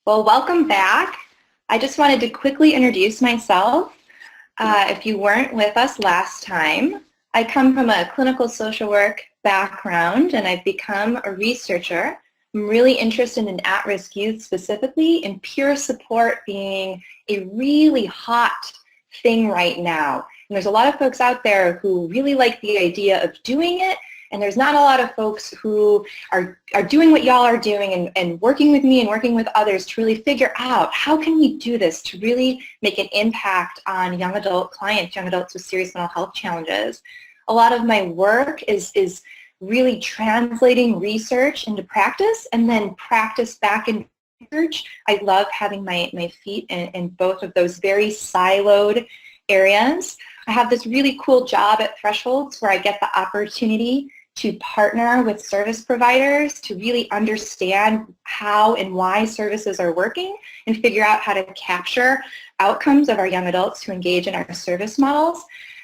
Well, welcome back. I just wanted to quickly introduce myself. If you weren't with us last time, I come from a clinical social work background and I've become a researcher. I'm really interested in at-risk youth specifically, and peer support being a really hot thing right now. And there's a lot of folks out there who really like the idea of doing it, and there's not a lot of folks who are doing what y'all are doing and working with me and working with others to really figure out how can we do this to really make an impact on young adult clients, young adults with serious mental health challenges. A lot of my work is really translating research into practice and then practice back in research. I love having my feet in both of those very siloed areas. I have this really cool job at Thresholds where I get the opportunity to partner with service providers to really understand how and why services are working and figure out how to capture outcomes of our young adults who engage in our service models.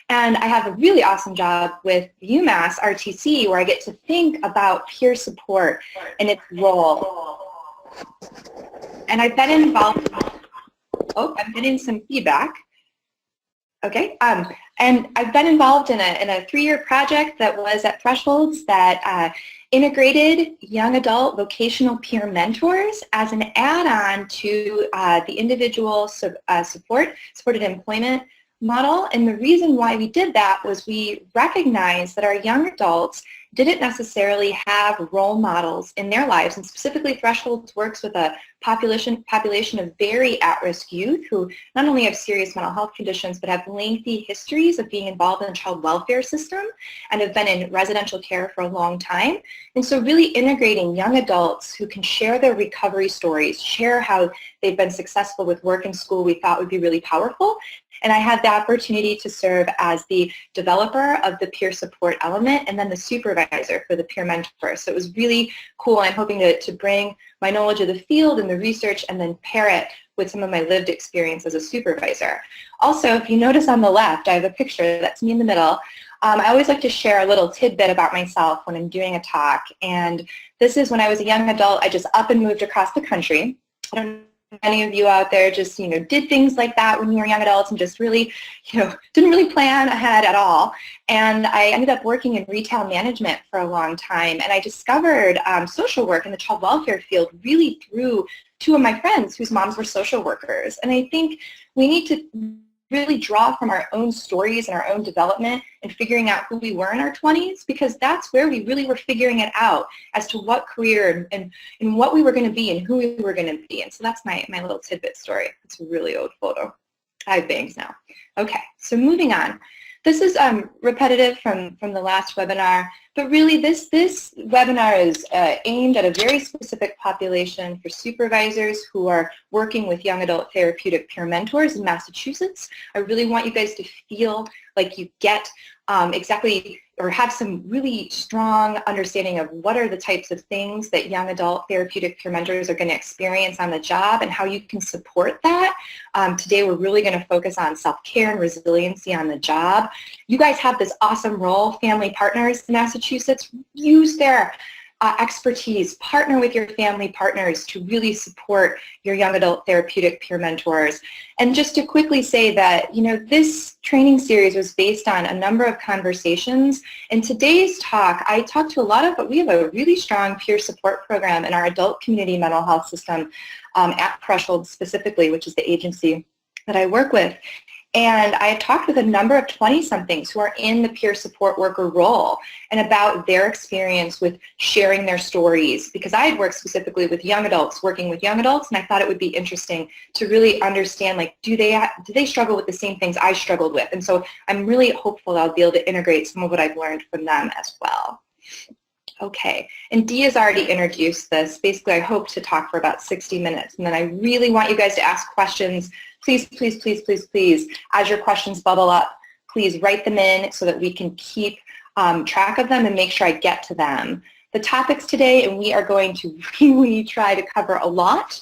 And I have a really awesome job with UMass RTC where I get to think about peer support and its role. And I've been involved, I'm getting some feedback. Okay, and I've been involved in a 3-year project that was at Thresholds that integrated young adult vocational peer mentors as an add-on to the individual supported employment model. And the reason why we did that was we recognized that our young adults didn't necessarily have role models in their lives, and specifically Thresholds works with a population of very at-risk youth who not only have serious mental health conditions but have lengthy histories of being involved in the child welfare system and have been in residential care for a long time. And so really integrating young adults who can share their recovery stories, share how they've been successful with work and school, we thought would be really powerful. And I had the opportunity to serve as the developer of the peer support element and then the supervisor for the peer mentor. So it was really cool. I'm hoping to bring my knowledge of the field and the research and then pair it with some of my lived experience as a supervisor. Also, if you notice on the left, I have a picture, that's me in the middle. I always like to share a little tidbit about myself when I'm doing a talk. And this is when I was a young adult, I just up and moved across the country. I don't know if any of you out there just, did things like that when you were young adults and just really, didn't really plan ahead at all. And I ended up working in retail management for a long time. And I discovered social work in the child welfare field really through 2 of my friends whose moms were social workers. And I think we need to really draw from our own stories and our own development and figuring out who we were in our 20s, because that's where we really were figuring it out as to what career and what we were going to be and who we were going to be. And so that's my little tidbit story. It's a really old photo. I have bangs now. Okay, so moving on. This is repetitive from the last webinar, but really this webinar is aimed at a very specific population for supervisors who are working with young adult therapeutic peer mentors in Massachusetts. I really want you guys to feel like you get exactly or have some really strong understanding of what are the types of things that young adult therapeutic peer mentors are going to experience on the job and how you can support that. Today we're really going to focus on self-care and resiliency on the job. You guys have this awesome role, family partners in Massachusetts. Use their expertise, partner with your family partners to really support your young adult therapeutic peer mentors. And just to quickly say that, this training series was based on a number of conversations. In today's talk, I talked to but we have a really strong peer support program in our adult community mental health system at Thresholds specifically, which is the agency that I work with. And I have talked with a number of 20-somethings who are in the peer support worker role and about their experience with sharing their stories, because I had worked specifically with young adults, working with young adults, and I thought it would be interesting to really understand, do they struggle with the same things I struggled with? And so I'm really hopeful I'll be able to integrate some of what I've learned from them as well. Okay, and Dee has already introduced this. Basically, I hope to talk for about 60 minutes, and then I really want you guys to ask questions. Please, please, please, please, please, as your questions bubble up, please write them in so that we can keep track of them and make sure I get to them. The topics today, and we are going to really try to cover a lot.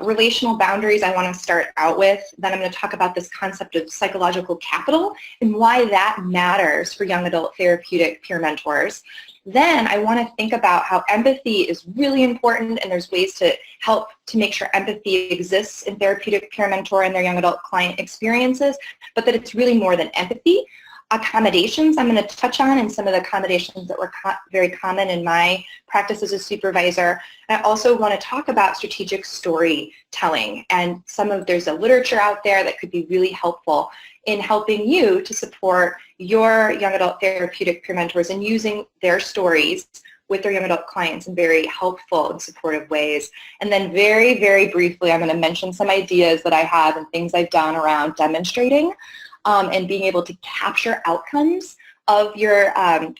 Relational boundaries I want to start out with. Then I'm going to talk about this concept of psychological capital and why that matters for young adult therapeutic peer mentors. Then I want to think about how empathy is really important, and there's ways to help to make sure empathy exists in therapeutic peer mentor and their young adult client experiences, but that it's really more than empathy. Accommodations I'm going to touch on, and some of the accommodations that were very common in my practice as a supervisor. I also want to talk about strategic storytelling, and there's a literature out there that could be really helpful in helping you to support your young adult therapeutic peer mentors and using their stories with their young adult clients in very helpful and supportive ways. And then very, very briefly, I'm going to mention some ideas that I have and things I've done around demonstrating and being able to capture outcomes of your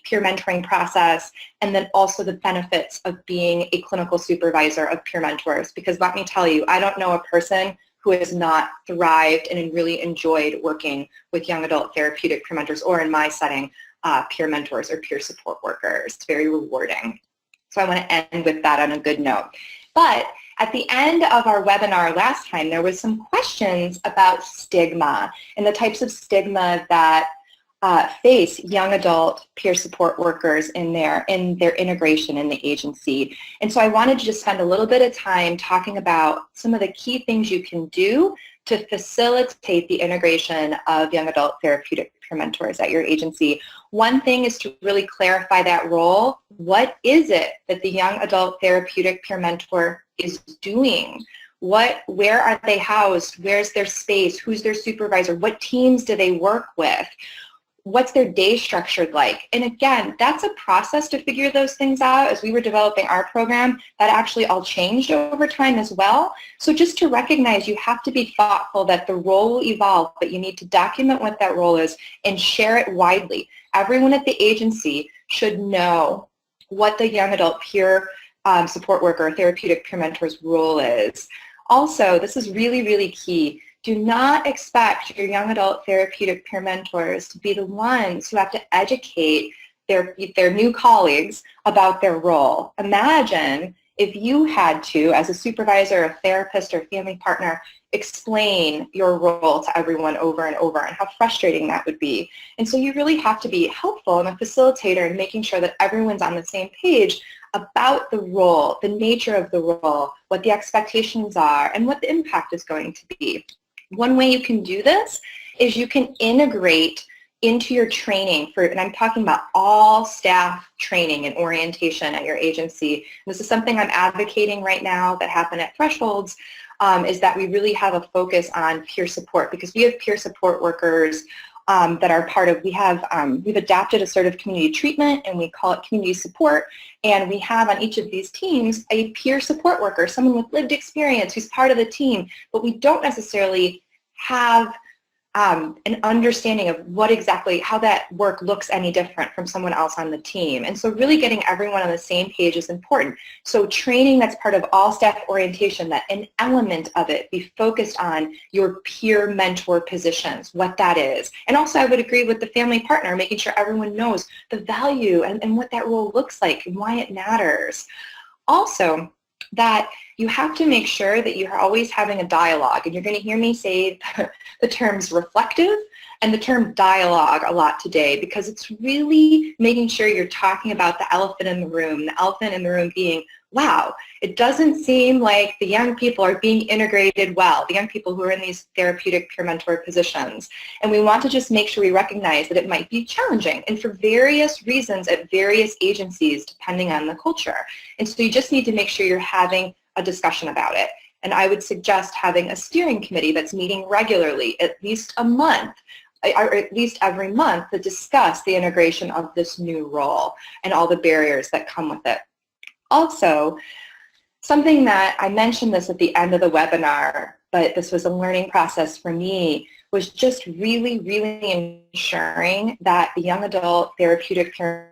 peer mentoring process, and then also the benefits of being a clinical supervisor of peer mentors. Because let me tell you, I don't know a person who has not thrived and really enjoyed working with young adult therapeutic peer mentors, or in my setting, peer mentors or peer support workers. It's very rewarding. So I want to end with that on a good note. But at the end of our webinar last time, there was some questions about stigma and the types of stigma that face young adult peer support workers in their integration in the agency. And so I wanted to just spend a little bit of time talking about some of the key things you can do to facilitate the integration of young adult therapeutic peer mentors at your agency. One thing is to really clarify that role. What is it that the young adult therapeutic peer mentor is doing? Where are they housed? Where's their space? Who's their supervisor? What teams do they work with? What's their day structured like? And again, that's a process to figure those things out. As we were developing our program, that actually all changed over time as well. So just to recognize, you have to be thoughtful that the role will evolve, but you need to document what that role is and share it widely. Everyone at the agency should know what the young adult peer support worker or therapeutic peer mentor's role is. Also, this is really, really key. Do not expect your young adult therapeutic peer mentors to be the ones who have to educate their new colleagues about their role. Imagine if you had to, as a supervisor, a therapist, or family partner, explain your role to everyone over and over, and how frustrating that would be. And so you really have to be helpful and a facilitator in making sure that everyone's on the same page about the role, the nature of the role, what the expectations are, and what the impact is going to be. One way you can do this is you can integrate into your training and I'm talking about all staff training and orientation at your agency. This is something I'm advocating right now that happen at Thresholds, is that we really have a focus on peer support, because we have peer support workers that are part of, we've adapted a sort of community treatment, and we call it community support, and we have on each of these teams a peer support worker, someone with lived experience who's part of the team, but we don't necessarily have an understanding of how that work looks any different from someone else on the team. And so really getting everyone on the same page is important. So training that's part of all staff orientation, that an element of it be focused on your peer mentor positions, what that is. And also I would agree with the family partner, making sure everyone knows the value and what that role looks like and why it matters. Also, that you have to make sure that you're always having a dialogue, and you're going to hear me say the terms reflective and the term dialogue a lot today, because it's really making sure you're talking about the elephant in the room being, wow, it doesn't seem like the young people are being integrated well, the young people who are in these therapeutic peer mentor positions. And we want to just make sure we recognize that it might be challenging, and for various reasons at various agencies, depending on the culture. And so you just need to make sure you're having a discussion about it. And I would suggest having a steering committee that's meeting regularly, at least a month, or at least every month, to discuss the integration of this new role and all the barriers that come with it. Also, something that I mentioned this at the end of the webinar, but this was a learning process for me, was just really, really ensuring that the young adult therapeutic peers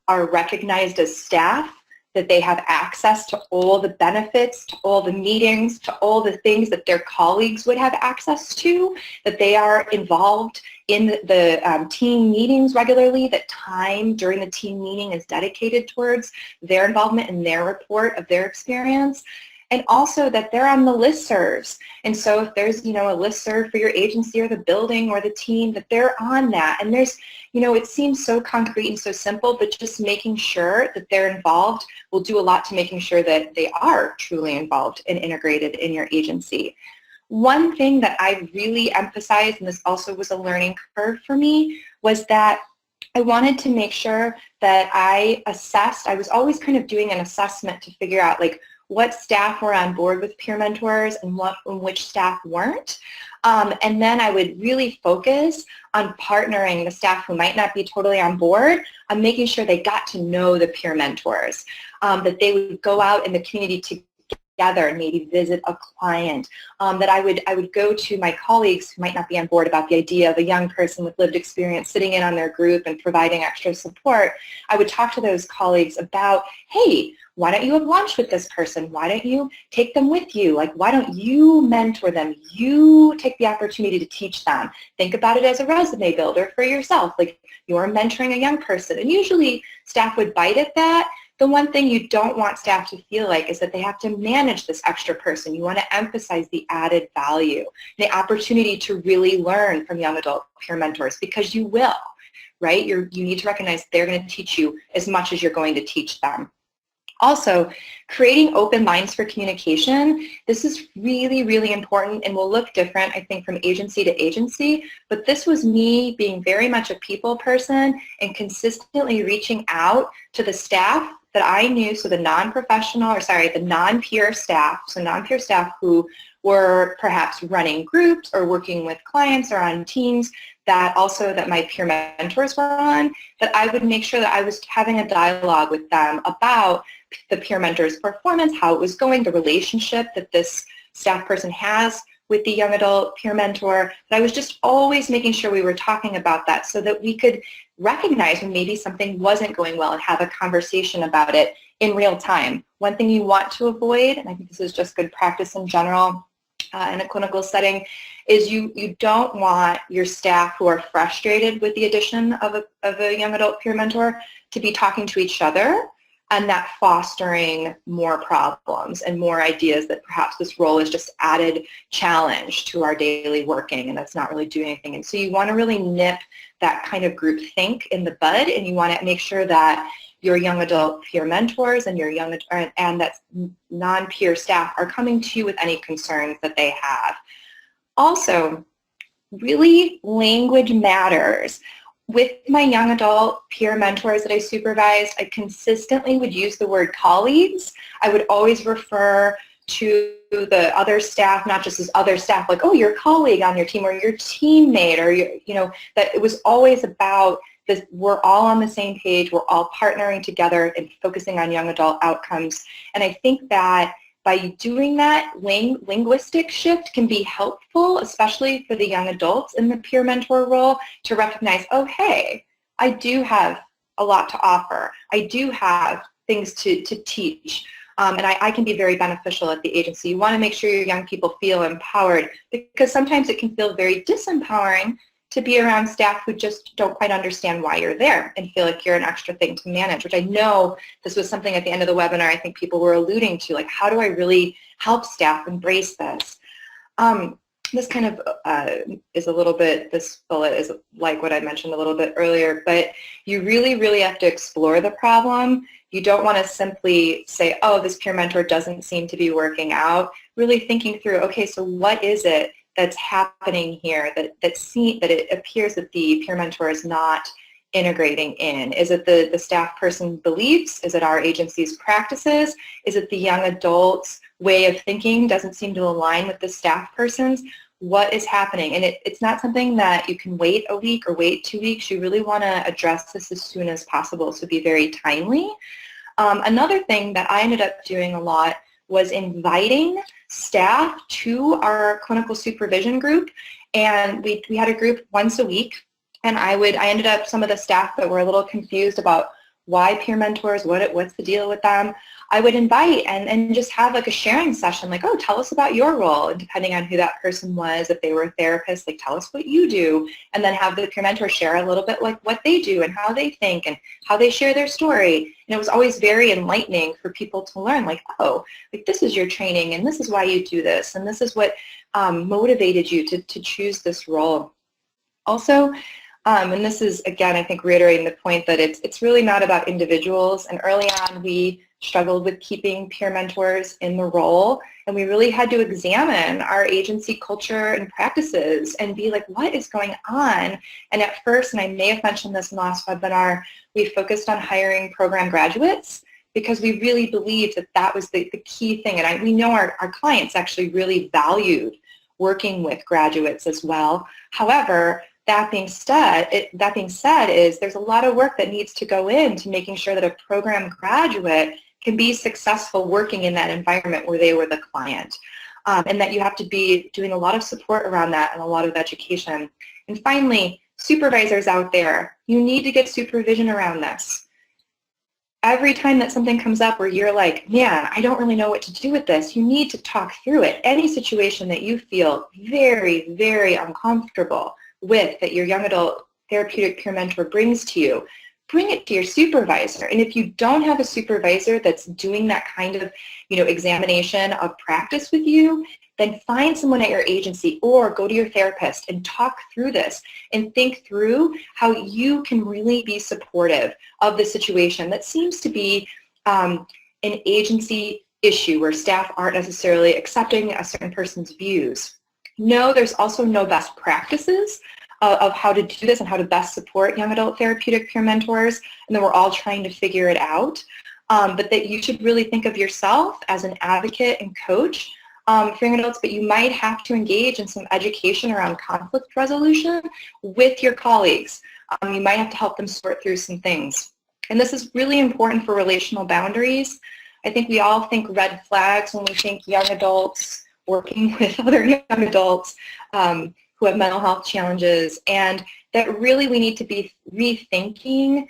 are recognized as staff, that they have access to all the benefits, to all the meetings, to all the things that their colleagues would have access to, that they are involved in the team meetings regularly, that time during the team meeting is dedicated towards their involvement and their report of their experience. and also that they're on the listservs. And so if there's, a listserv for your agency or the building or the team, that they're on that. And there's, it seems so concrete and so simple, but just making sure that they're involved will do a lot to making sure that they are truly involved and integrated in your agency. One thing that I really emphasized, and this also was a learning curve for me, was that I wanted to make sure that I was always kind of doing an assessment to figure out like what staff were on board with peer mentors and which staff weren't. And then I would really focus on partnering the staff who might not be totally on board on making sure they got to know the peer mentors, that they would go out in the community together and maybe visit a client, that I would go to my colleagues who might not be on board about the idea of a young person with lived experience sitting in on their group and providing extra support. I would talk to those colleagues about, hey, why don't you have lunch with this person? Why don't you take them with you? Like, why don't you mentor them? You take the opportunity to teach them. Think about it as a resume builder for yourself. Like, you're mentoring a young person. And usually staff would bite at that. The one thing you don't want staff to feel like is that they have to manage this extra person. You want to emphasize the added value, the opportunity to really learn from young adult peer mentors, because you will, right? You need to recognize they're going to teach you as much as you're going to teach them. Also, creating open lines for communication. This is really, really important and will look different, I think, from agency to agency. But this was me being very much a people person and consistently reaching out to the staff that I knew, so the the non-peer staff, so non-peer staff who were perhaps running groups or working with clients or on teams that my peer mentors were on, that I would make sure that I was having a dialogue with them about the peer mentor's performance, how it was going, the relationship that this staff person has with the young adult peer mentor. That I was just always making sure we were talking about that so that we could recognize when maybe something wasn't going well and have a conversation about it in real time. One thing you want to avoid, and I think this is just good practice in general in a clinical setting, is you don't want your staff who are frustrated with the addition of a young adult peer mentor to be talking to each other, and that fostering more problems and more ideas that perhaps this role is just added challenge to our daily working and that's not really doing anything. And so you want to really nip that kind of group think in the bud, and you want to make sure that your young adult peer mentors and your and that non-peer staff are coming to you with any concerns that they have. Also, really, language matters. With my young adult peer mentors that I supervised, I consistently would use the word colleagues. I would always refer to the other staff, not just as other staff, like, oh, your colleague on your team or your teammate, or that it was always about this, we're all on the same page, we're all partnering together and focusing on young adult outcomes. And I think that by doing that, linguistic shift can be helpful, especially for the young adults in the peer mentor role, to recognize, oh, hey, I do have a lot to offer. I do have things to teach, and I can be very beneficial at the agency. You want to make sure your young people feel empowered, because sometimes it can feel very disempowering to be around staff who just don't quite understand why you're there and feel like you're an extra thing to manage, which I know this was something at the end of the webinar I think people were alluding to, like, how do I really help staff embrace this? This kind of is a little bit, this bullet is like what I mentioned a little bit earlier, but you really, really have to explore the problem. You don't want to simply say, oh, this peer mentor doesn't seem to be working out. Really thinking through, okay, so what is it that's happening here that it appears that the peer mentor is not integrating in? Is it the staff person beliefs? Is it our agency's practices? Is it the young adult's way of thinking doesn't seem to align with the staff person's? What is happening? And it's not something that you can wait a week or wait 2 weeks. You really want to address this as soon as possible, so be very timely. Another thing that I ended up doing a lot was inviting staff to our clinical supervision group, and we had a group once a week, and I ended up, some of the staff that were a little confused about why peer mentors, what's the deal with them, I would invite and just have like a sharing session, like, oh, tell us about your role. And depending on who that person was, if they were a therapist, like, tell us what you do. And then have the peer mentor share a little bit like what they do and how they think and how they share their story. And it was always very enlightening for people to learn, like, oh, like this is your training and this is why you do this and this is what motivated you to choose this role. Also, and this is, again, I think reiterating the point that it's really not about individuals. And early on, we struggled with keeping peer mentors in the role. And we really had to examine our agency culture and practices and be like, what is going on? And at first, and I may have mentioned this in the last webinar, we focused on hiring program graduates because we really believed that that was the key thing. And we know our clients actually really valued working with graduates as well. However, that being said, is there's a lot of work that needs to go into making sure that a program graduate can be successful working in that environment where they were the client, and that you have to be doing a lot of support around that and a lot of education. And finally, supervisors out there, you need to get supervision around this. Every time that something comes up where you're like, man, I don't really know what to do with this, you need to talk through it. Any situation that you feel very, very uncomfortable with that your young adult therapeutic peer mentor brings to you, bring it to your supervisor. And if you don't have a supervisor that's doing that kind of, examination of practice with you, then find someone at your agency or go to your therapist and talk through this and think through how you can really be supportive of the situation that seems to be an agency issue where staff aren't necessarily accepting a certain person's views. No, there's also no best practices of how to do this and how to best support young adult therapeutic peer mentors, and then we're all trying to figure it out. But that you should really think of yourself as an advocate and coach for young adults, but you might have to engage in some education around conflict resolution with your colleagues. You might have to help them sort through some things. And this is really important for relational boundaries. I think we all think red flags when we think young adults working with other young adults who have mental health challenges, and that really we need to be rethinking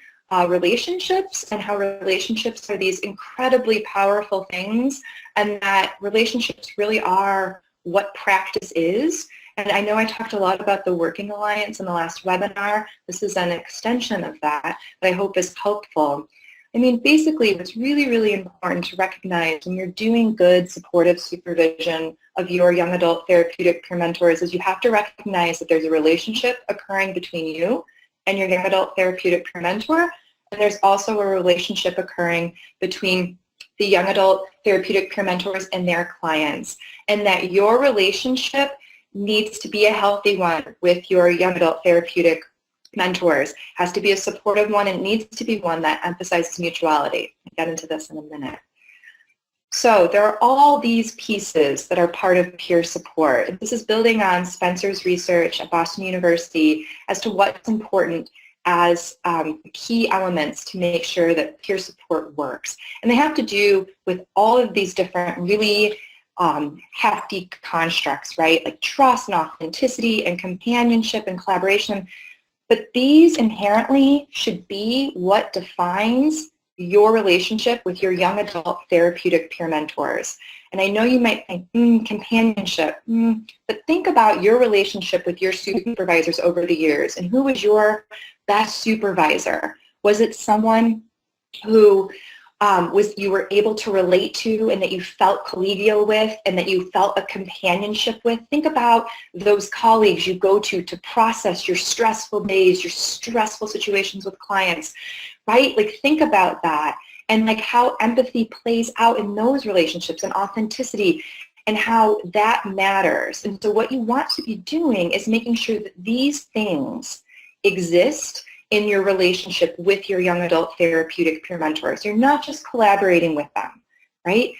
relationships and how relationships are these incredibly powerful things, and that relationships really are what practice is. And I know I talked a lot about the Working Alliance in the last webinar. This is an extension of that I hope is helpful. I mean, basically, what's really, really important to recognize when you're doing good supportive supervision of your young adult therapeutic peer mentors is you have to recognize that there's a relationship occurring between you and your young adult therapeutic peer mentor, and there's also a relationship occurring between the young adult therapeutic peer mentors and their clients, and that your relationship needs to be a healthy one with your young adult therapeutic mentors. It has to be a supportive one, and it needs to be one that emphasizes mutuality. I'll get into this in a minute. So there are all these pieces that are part of peer support. This is building on Spencer's research at Boston University as to what's important as key elements to make sure that peer support works. And they have to do with all of these different really hefty constructs, right? Like trust and authenticity and companionship and collaboration. But these inherently should be what defines your relationship with your young adult therapeutic peer mentors. And I know you might think, companionship, but think about your relationship with your supervisors over the years, and who was your best supervisor? Was it someone who you were able to relate to and that you felt collegial with and that you felt a companionship with? Think about those colleagues you go to process your stressful days, your stressful situations with clients, right? Like think about that and like how empathy plays out in those relationships and authenticity and how that matters. And so what you want to be doing is making sure that these things exist in your relationship with your young adult therapeutic peer mentors. You're not just collaborating with them, right?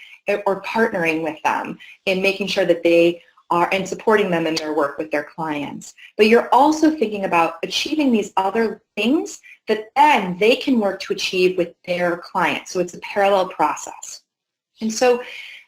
Or partnering with them in making sure that they are and supporting them in their work with their clients. But you're also thinking about achieving these other things that then they can work to achieve with their clients. So it's a parallel process. And so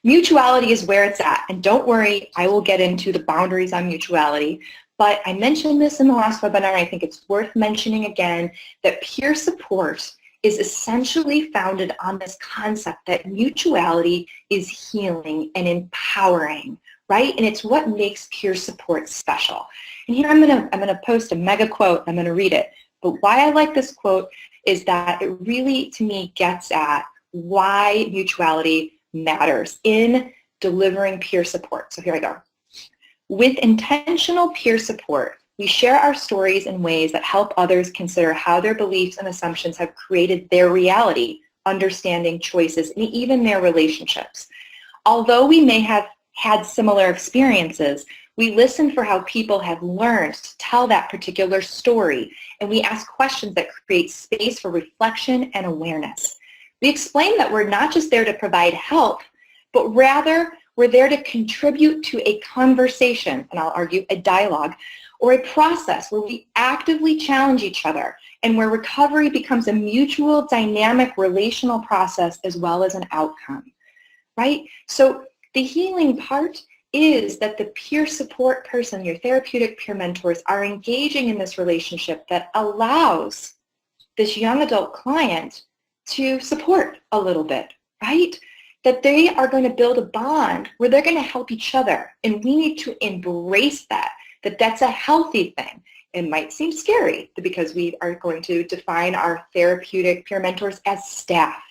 mutuality is where it's at. And don't worry, I will get into the boundaries on mutuality. But I mentioned this in the last webinar, and I think it's worth mentioning again, that peer support is essentially founded on this concept that mutuality is healing and empowering, right? And it's what makes peer support special. And here I'm gonna post a mega quote. I'm gonna read it. But why I like this quote is that it really, to me, gets at why mutuality matters in delivering peer support. So here I go. With intentional peer support, we share our stories in ways that help others consider how their beliefs and assumptions have created their reality, understanding, choices, and even their relationships. Although we may have had similar experiences, we listen for how people have learned to tell that particular story, and we ask questions that create space for reflection and awareness. We explain that we're not just there to provide help, but rather we're there to contribute to a conversation, and I'll argue a dialogue, or a process where we actively challenge each other and where recovery becomes a mutual, dynamic, relational process as well as an outcome, right? So the healing part is that the peer support person, your therapeutic peer mentors, are engaging in this relationship that allows this young adult client to support a little bit, right? That they are going to build a bond where they're going to help each other. And we need to embrace that that's a healthy thing. It might seem scary because we are going to define our therapeutic peer mentors as staff,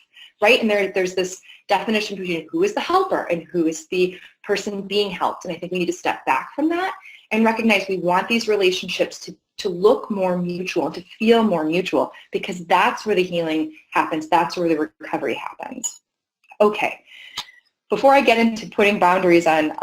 right? And there's this definition between who is the helper and who is the person being helped. And I think we need to step back from that and recognize we want these relationships to look more mutual and to feel more mutual, because that's where the healing happens. That's where the recovery happens. Okay, before I get into putting boundaries on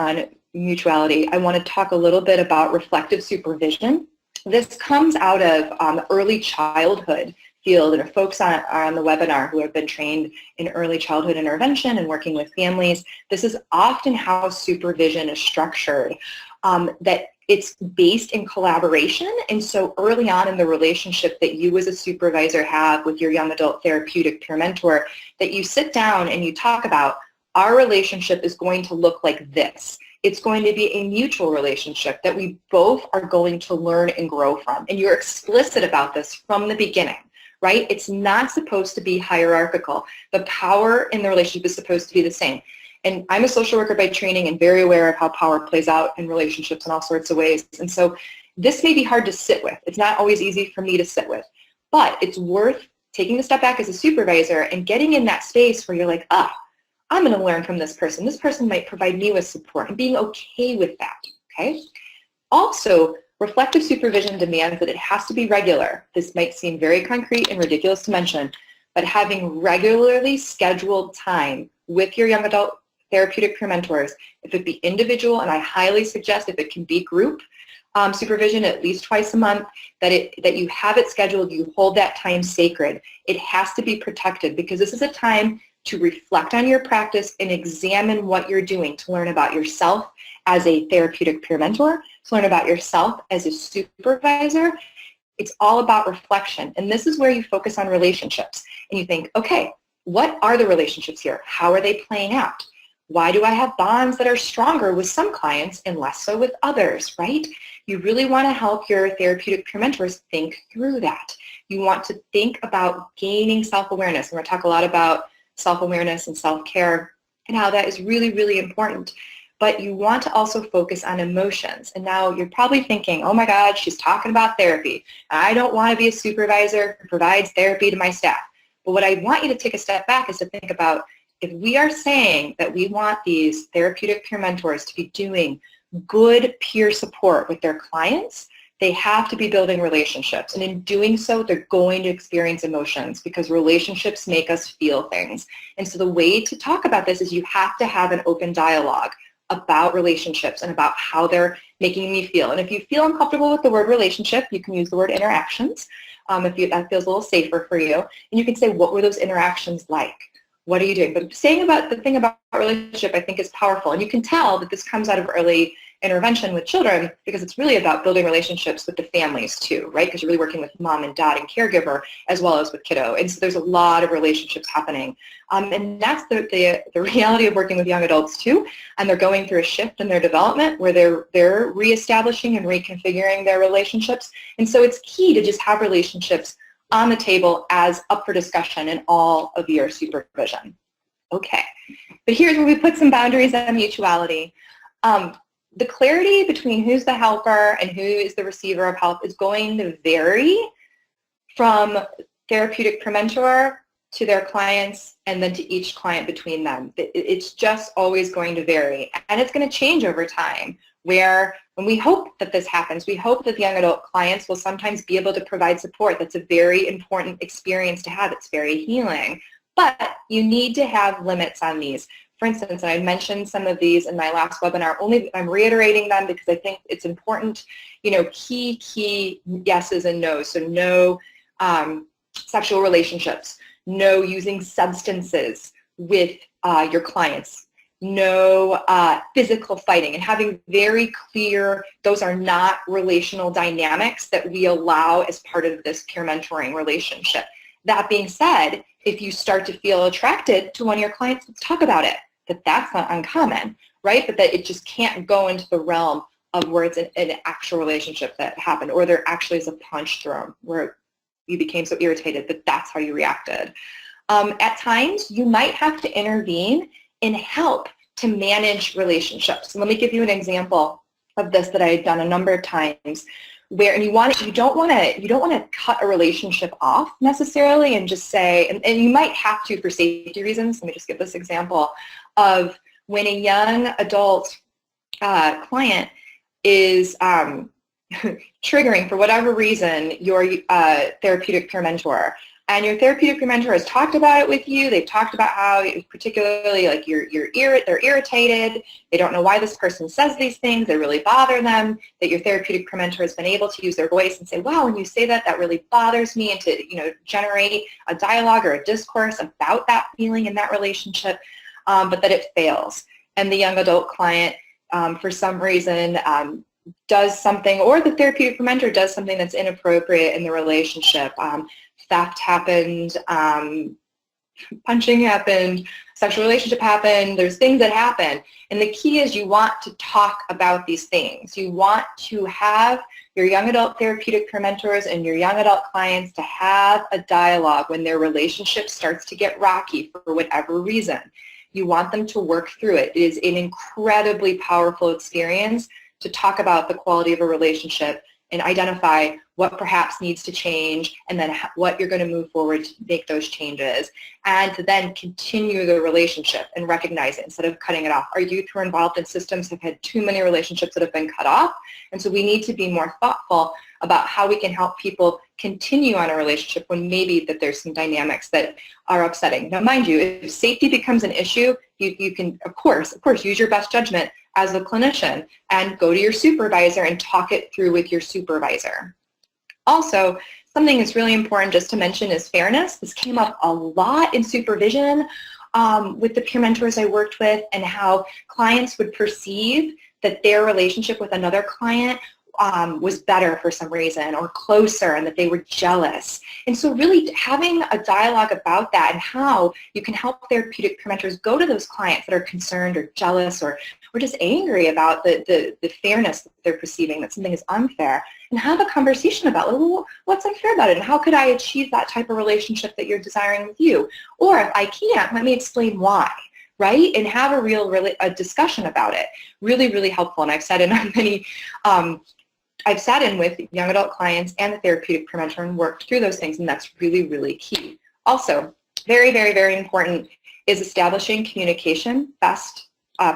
mutuality, I want to talk a little bit about reflective supervision. This comes out of the early childhood field, and folks are on the webinar who have been trained in early childhood intervention and working with families. This is often how supervision is structured, that it's based in collaboration. And so early on in the relationship that you as a supervisor have with your young adult therapeutic peer mentor, that you sit down and you talk about, our relationship is going to look like this. It's going to be a mutual relationship that we both are going to learn and grow from. And you're explicit about this from the beginning, right? It's not supposed to be hierarchical. The power in the relationship is supposed to be the same. And I'm a social worker by training and very aware of how power plays out in relationships in all sorts of ways. And so this may be hard to sit with. It's not always easy for me to sit with. But it's worth taking a step back as a supervisor and getting in that space where you're like, I'm going to learn from this person. This person might provide me with support, and being okay with that, okay? Also, reflective supervision demands that it has to be regular. This might seem very concrete and ridiculous to mention, but having regularly scheduled time with your young adult therapeutic peer mentors, if it be individual, and I highly suggest if it can be group supervision at least twice a month, that you have it scheduled, you hold that time sacred. It has to be protected, because this is a time to reflect on your practice and examine what you're doing, to learn about yourself as a therapeutic peer mentor, to learn about yourself as a supervisor. It's all about reflection. And this is where you focus on relationships. And you think, okay, what are the relationships here? How are they playing out? Why do I have bonds that are stronger with some clients and less so with others, right? You really want to help your therapeutic peer mentors think through that. You want to think about gaining self-awareness. And we're going to talk a lot about self-awareness and self-care and how that is really, really important. But you want to also focus on emotions. And now you're probably thinking, oh my God, she's talking about therapy. I don't want to be a supervisor who provides therapy to my staff. But what I want you to take a step back is to think about, if we are saying that we want these therapeutic peer mentors to be doing good peer support with their clients, they have to be building relationships. And in doing so, they're going to experience emotions, because relationships make us feel things. And so the way to talk about this is you have to have an open dialogue about relationships and about how they're making me feel. And if you feel uncomfortable with the word relationship, you can use the word interactions, if that feels a little safer for you. And you can say, what were those interactions like? What are you doing? But saying about the thing about relationship, I think, is powerful. And you can tell that this comes out of early intervention with children, because it's really about building relationships with the families too, right? Because you're really working with mom and dad and caregiver as well as with kiddo. And so there's a lot of relationships happening. And that's the reality of working with young adults too. And they're going through a shift in their development where they're reestablishing and reconfiguring their relationships. And so it's key to just have relationships on the table as up for discussion in all of your supervision. Okay, but here's where we put some boundaries and mutuality. The clarity between who's the helper and who is the receiver of help is going to vary from therapeutic per mentor to their clients and then to each client between them. It's just always going to vary, and it's going to change over time, where when we hope that this happens, we hope that the young adult clients will sometimes be able to provide support. That's a very important experience to have. It's very healing. But you need to have limits on these. For instance, and I mentioned some of these in my last webinar, only I'm reiterating them because I think it's important, key yeses and nos. So no sexual relationships, no using substances with your clients, no physical fighting, and having very clear, those are not relational dynamics that we allow as part of this peer mentoring relationship. That being said, if you start to feel attracted to one of your clients, let's talk about it. That's not uncommon, right? But that it just can't go into the realm of where it's an actual relationship that happened, or there actually is a punch thrown where you became so irritated that that's how you reacted. At times, you might have to intervene and help to manage relationships. So let me give you an example of this that I've done a number of times, where you don't want to cut a relationship off necessarily and just say, and you might have to for safety reasons. Let me just give this example of when a young adult client is triggering for whatever reason your therapeutic peer mentor. And your therapeutic peer mentor has talked about it with you. They've talked about how, particularly, like they're irritated. They don't know why this person says these things. They really bother them. That your therapeutic peer mentor has been able to use their voice and say, "Wow, when you say that, that really bothers me," and to generate a dialogue or a discourse about that feeling in that relationship, but that it fails. And the young adult client, for some reason, does something, or the therapeutic peer mentor does something that's inappropriate in the relationship. Theft happened, punching happened, sexual relationship happened, there's things that happen. And the key is you want to talk about these things. You want to have your young adult therapeutic peer mentors and your young adult clients to have a dialogue when their relationship starts to get rocky for whatever reason. You want them to work through it. It is an incredibly powerful experience to talk about the quality of a relationship and identify what perhaps needs to change, and then what you're going to move forward to make those changes, and to then continue the relationship and recognize it instead of cutting it off. Our youth who are involved in systems have had too many relationships that have been cut off, and so we need to be more thoughtful about how we can help people continue on a relationship when maybe that there's some dynamics that are upsetting. Now, mind you, if safety becomes an issue, you can, of course, use your best judgment as a clinician and go to your supervisor and talk it through with your supervisor. Also, something that's really important just to mention is fairness. This came up a lot in supervision with the peer mentors I worked with, and how clients would perceive that their relationship with another client was better for some reason, or closer, and that they were jealous. And so really having a dialogue about that and how you can help therapeutic peer mentors go to those clients that are concerned or jealous or just angry about the fairness that they're perceiving, that something is unfair, and have a conversation about, well, what's unfair about it, and how could I achieve that type of relationship that you're desiring with you? Or if I can't, let me explain why. Right? And have a discussion about it. Really, really helpful. And I've sat in on many, I've sat in with young adult clients and the therapeutic peer mentor and worked through those things, and that's really, really key. Also, very, very, very important is establishing communication best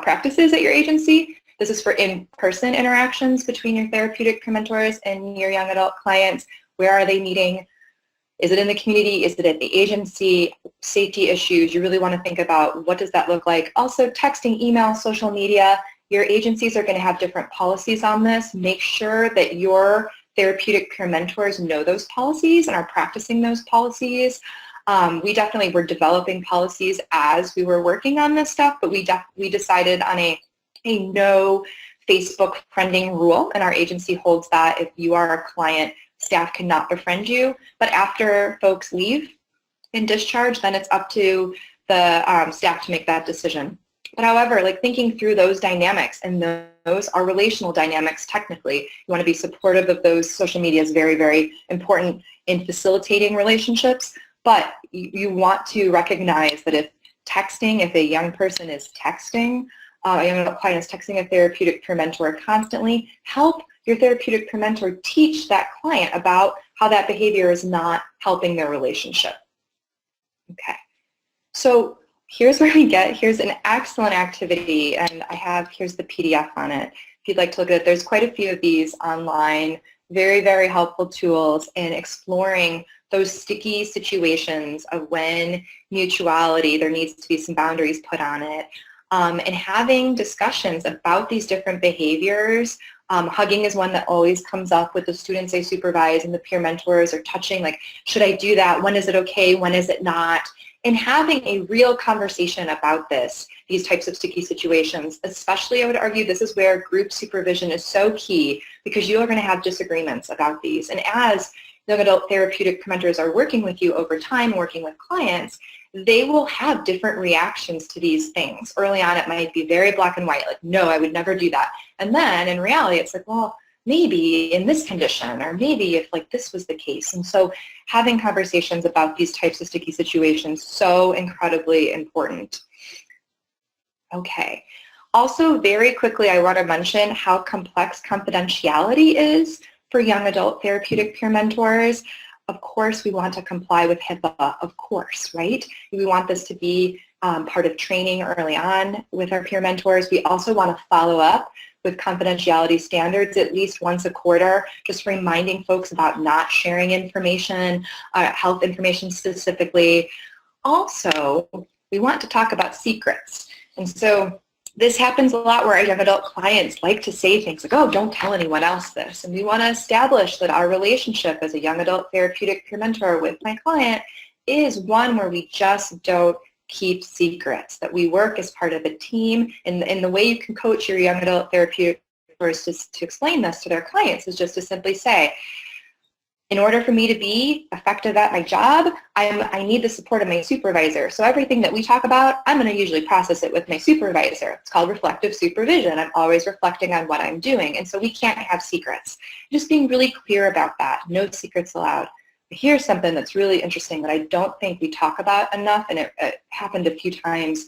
practices at your agency. This is for in-person interactions between your therapeutic peer mentors and your young adult clients. Where are they meeting? Is it in the community? Is it at the agency? Safety issues, you really want to think about what does that look like. Also, texting, email, social media. Your agencies are going to have different policies on this. Make sure that your therapeutic peer mentors know those policies and are practicing those policies. We definitely were developing policies as we were working on this stuff, but we decided on a no Facebook friending rule, and our agency holds that if you are a client, staff cannot befriend you. But after folks leave and discharge, then it's up to the staff to make that decision. But however, like thinking through those dynamics, and those are relational dynamics technically. You want to be supportive of those. Social media is very, very important in facilitating relationships, but you want to recognize that if a young person is texting, a young adult client is texting a therapeutic peer mentor constantly, help your therapeutic peer mentor teach that client about how that behavior is not helping their relationship. Okay, so here's an excellent activity, and here's the PDF on it. If you'd like to look at it, there's quite a few of these online, very, very helpful tools in exploring those sticky situations of when mutuality, there needs to be some boundaries put on it, and having discussions about these different behaviors. Hugging is one that always comes up with the students I supervise, and the peer mentors are touching, like, should I do that? When is it okay? When is it not? And having a real conversation about these types of sticky situations, especially I would argue this is where group supervision is so key, because you are going to have disagreements about these. And as young adult therapeutic mentors are working with you over time, working with clients, they will have different reactions to these things. Early on, it might be very black and white, like, no, I would never do that. And then in reality, it's like, well, maybe in this condition, or maybe if like this was the case. And so having conversations about these types of sticky situations, so incredibly important. Okay. Also, very quickly, I want to mention how complex confidentiality is for young adult therapeutic peer mentors. Of course, we want to comply with HIPAA, of course, right? We want this to be part of training early on with our peer mentors. We also want to follow up with confidentiality standards at least once a quarter, just reminding folks about not sharing information, health information specifically. Also, we want to talk about secrets. And so this happens a lot where our young adult clients like to say things like, oh, don't tell anyone else this. And we want to establish that our relationship as a young adult therapeutic peer mentor with my client is one where we just don't keep secrets, that we work as part of a team. And the way you can coach your young adult therapeutic mentors to explain this to their clients is just to simply say, in order for me to be effective at my job, I need the support of my supervisor. So everything that we talk about, I'm going to usually process it with my supervisor. It's called reflective supervision. I'm always reflecting on what I'm doing. And so we can't have secrets. Just being really clear about that. No secrets allowed. But here's something that's really interesting that I don't think we talk about enough, and it happened a few times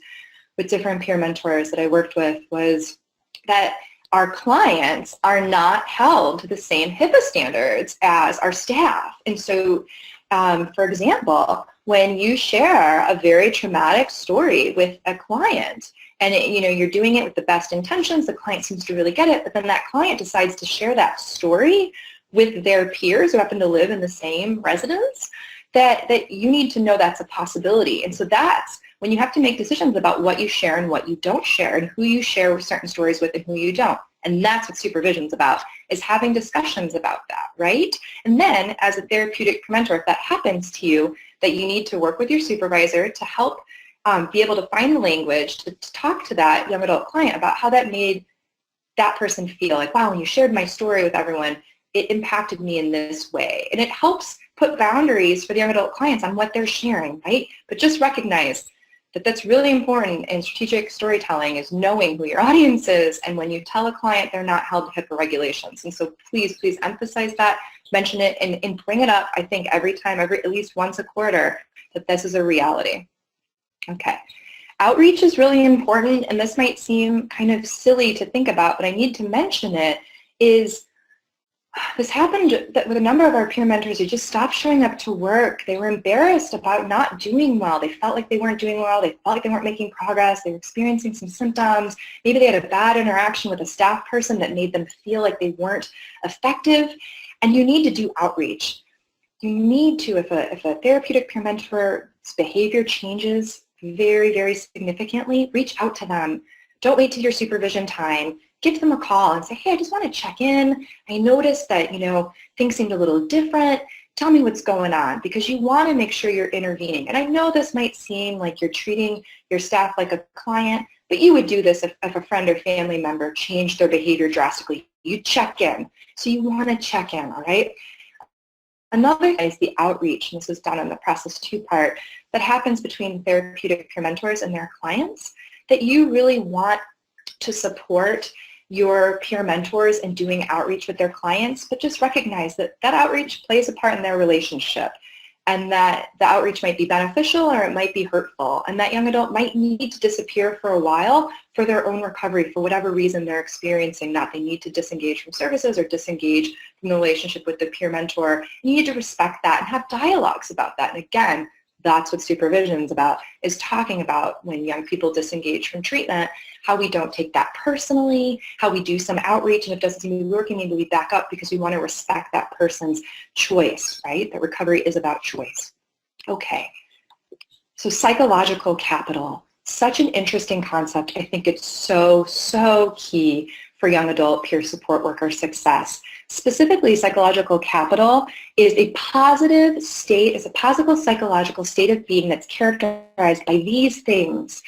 with different peer mentors that I worked with, was that our clients are not held to the same HIPAA standards as our staff. And so, for example, when you share a very traumatic story with a client, and you're doing it with the best intentions, the client seems to really get it, but then that client decides to share that story with their peers who happen to live in the same residence, that you need to know that's a possibility. And so that's when you have to make decisions about what you share and what you don't share, and who you share certain stories with and who you don't. And that's what supervision is about, is having discussions about that, right? And then as a therapeutic mentor, if that happens to you, that you need to work with your supervisor to help be able to find the language to talk to that young adult client about how that made that person feel. Like, wow, when you shared my story with everyone, it impacted me in this way. And it helps put boundaries for the young adult clients on what they're sharing, right? But just recognize that that's really important in strategic storytelling, is knowing who your audience is, and when you tell a client they're not held to HIPAA regulations. And so please emphasize that, mention it, and bring it up, I think, every time, at least once a quarter, that this is a reality. Okay. Outreach is really important, and this might seem kind of silly to think about, but I need to mention it, is this happened with a number of our peer mentors who just stopped showing up to work. They were embarrassed about not doing well. They felt like they weren't doing well. They felt like they weren't making progress. They were experiencing some symptoms. Maybe they had a bad interaction with a staff person that made them feel like they weren't effective. And you need to do outreach. You need to, if a therapeutic peer mentor's behavior changes very, very significantly, reach out to them. Don't wait till your supervision time. Give them a call and say, hey, I just want to check in. I noticed that, things seemed a little different. Tell me what's going on, because you want to make sure you're intervening. And I know this might seem like you're treating your staff like a client, but you would do this if a friend or family member changed their behavior drastically. You check in. So you want to check in, all right? Another is the outreach, and this is done in the process 2 part, that happens between therapeutic peer mentors and their clients. that you really want to support your peer mentors in doing outreach with their clients, but just recognize that that outreach plays a part in their relationship, and that the outreach might be beneficial or it might be hurtful, and that young adult might need to disappear for a while for their own recovery for whatever reason they're experiencing that. They need to disengage from services or disengage from the relationship with the peer mentor. You need to respect that and have dialogues about that. And again, that's what supervision is about, is talking about when young people disengage from treatment, how we don't take that personally, how we do some outreach, and if it doesn't seem to be working, maybe we back up because we want to respect that person's choice, right? That recovery is about choice. Okay, so psychological capital, such an interesting concept. I think it's so key for young adult peer support worker success. Specifically, psychological capital is a positive state, is a positive psychological state of being that's characterized by these things: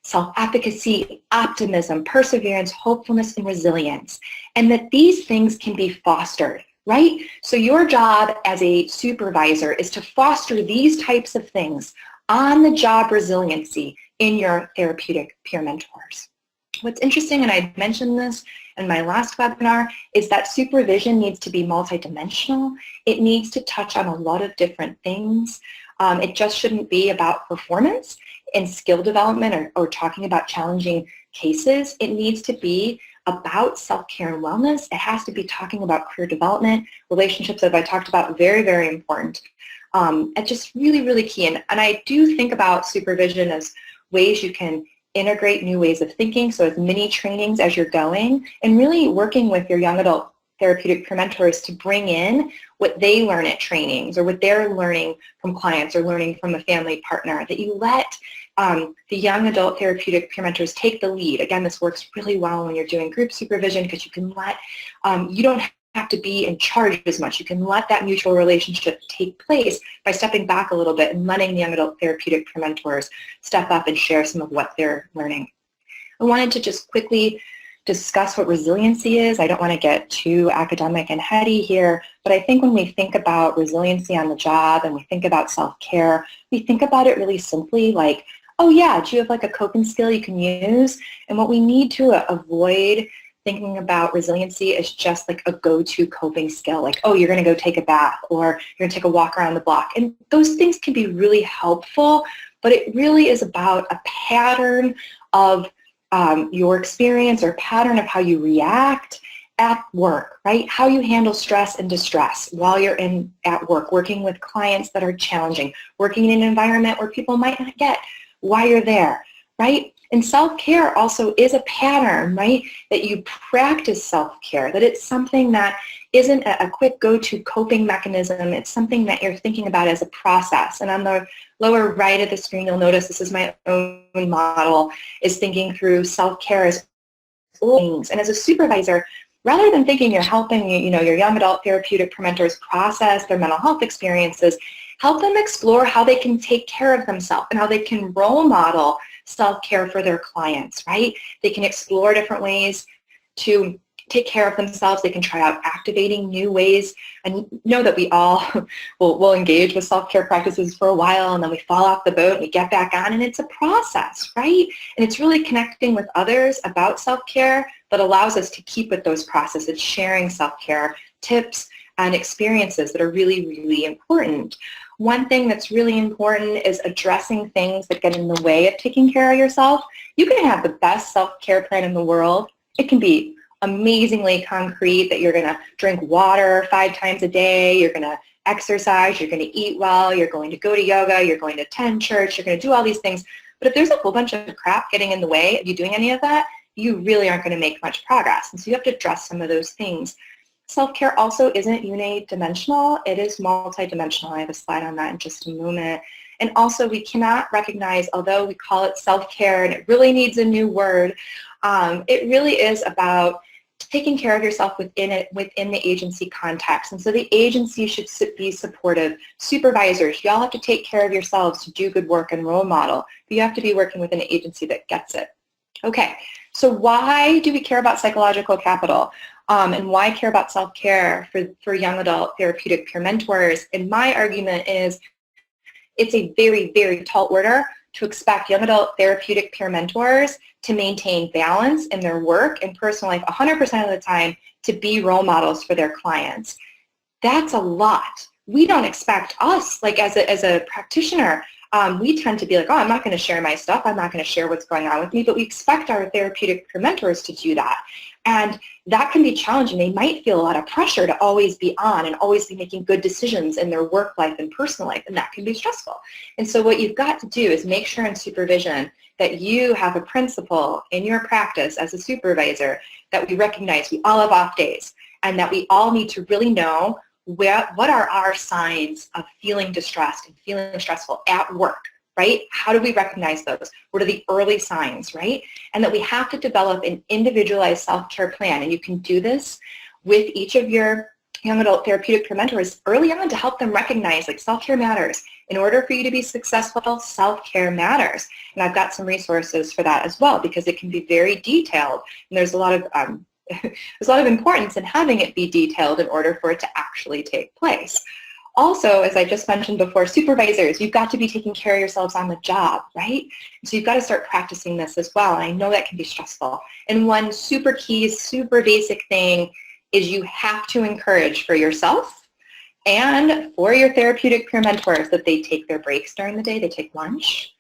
self-efficacy, optimism, perseverance, hopefulness, and resilience. And that these things can be fostered, right? So your job as a supervisor is to foster these types of things, on-the-job resiliency in your therapeutic peer mentors. What's interesting, and I mentioned this in my last webinar, is that supervision needs to be multidimensional. It needs to touch on a lot of different things. It just shouldn't be about performance and skill development or talking about challenging cases. It needs to be about self-care and wellness. It has to be talking about career development, relationships, as I talked about, very important. And just really key. And I do think about supervision as ways you can integrate new ways of thinking, so as mini trainings as you're going, and really working with your young adult therapeutic peer mentors to bring in what they learn at trainings or what they're learning from clients or learning from a family partner, that you let the young adult therapeutic peer mentors take the lead. Again, this works really well when you're doing group supervision because you can let, you don't have to be in charge as much. You can let that mutual relationship take place by stepping back a little bit and letting the young adult therapeutic peer mentors step up and share some of what they're learning. I wanted to just quickly discuss what resiliency is. I don't want to get too academic and heady here, but I think when we think about resiliency on the job and we think about self-care, we think about it really simply like, oh yeah, do you have like a coping skill you can use? And what we need to avoid thinking about resiliency is just like a go-to coping skill, like, oh, you're going to go take a bath or you're going to take a walk around the block. And those things can be really helpful, but it really is about a pattern of your experience or pattern of how you react at work, right? How you handle stress and distress while you're at work, working with clients that are challenging, working in an environment where people might not get why you're there, right? And self-care also is a pattern, right? That you practice self-care, that it's something that isn't a quick go-to coping mechanism. It's something that you're thinking about as a process. And on the lower right of the screen, you'll notice this is my own model, is thinking through self-care as things. And as a supervisor, rather than thinking you're helping your young adult therapeutic peer mentors process their mental health experiences, help them explore how they can take care of themselves and how they can role model self-care for their clients, right? They can explore different ways to take care of themselves. They can try out activating new ways, and know that we all will engage with self-care practices for a while, and then we fall off the boat and we get back on, and it's a process, right? And it's really connecting with others about self-care that allows us to keep with those processes, sharing self-care tips and experiences that are really important. One thing that's really important is addressing things that get in the way of taking care of yourself. You can have the best self-care plan in the world. It can be amazingly concrete that you're going to drink water 5 times a day, you're going to exercise, you're going to eat well, you're going to go to yoga, you're going to attend church, you're going to do all these things. But if there's a whole bunch of crap getting in the way of you doing any of that, you really aren't going to make much progress. And so you have to address some of those things. Self-care also isn't unidimensional, it is multidimensional. I have a slide on that in just a moment. And also we cannot recognize, although we call it self-care and it really needs a new word, it really is about taking care of yourself within the agency context. And so the agency should be supportive. Supervisors, you all have to take care of yourselves to do good work and role model, but you have to be working with an agency that gets it. Okay, so why do we care about psychological capital? And why care about self-care for young adult therapeutic peer mentors? And my argument is it's a very tall order to expect young adult therapeutic peer mentors to maintain balance in their work and personal life 100% of the time, to be role models for their clients. That's a lot. We don't expect us, like as a practitioner, we tend to be like, oh, I'm not going to share my stuff. I'm not going to share what's going on with me. But we expect our therapeutic peer mentors to do that. And that can be challenging. They might feel a lot of pressure to always be on and always be making good decisions in their work life and personal life. And that can be stressful. And so what you've got to do is make sure in supervision that you have a principle in your practice as a supervisor that we recognize we all have off days, and that we all need to really know what are our signs of feeling distressed and feeling stressful at work, right? How do we recognize those? What are the early signs, right? And that we have to develop an individualized self-care plan. And you can do this with each of your young adult therapeutic peer mentors early on to help them recognize, like, self-care matters. In order for you to be successful, self-care matters. And I've got some resources for that as well, because it can be very detailed. And there's a lot of there's a lot of importance in having it be detailed in order for it to actually take place. Also, as I just mentioned before, supervisors, you've got to be taking care of yourselves on the job, right? So you've got to start practicing this as well. And I know that can be stressful. And one super key, super basic thing is you have to encourage for yourself and for your therapeutic peer mentors that they take their breaks during the day, they take lunch,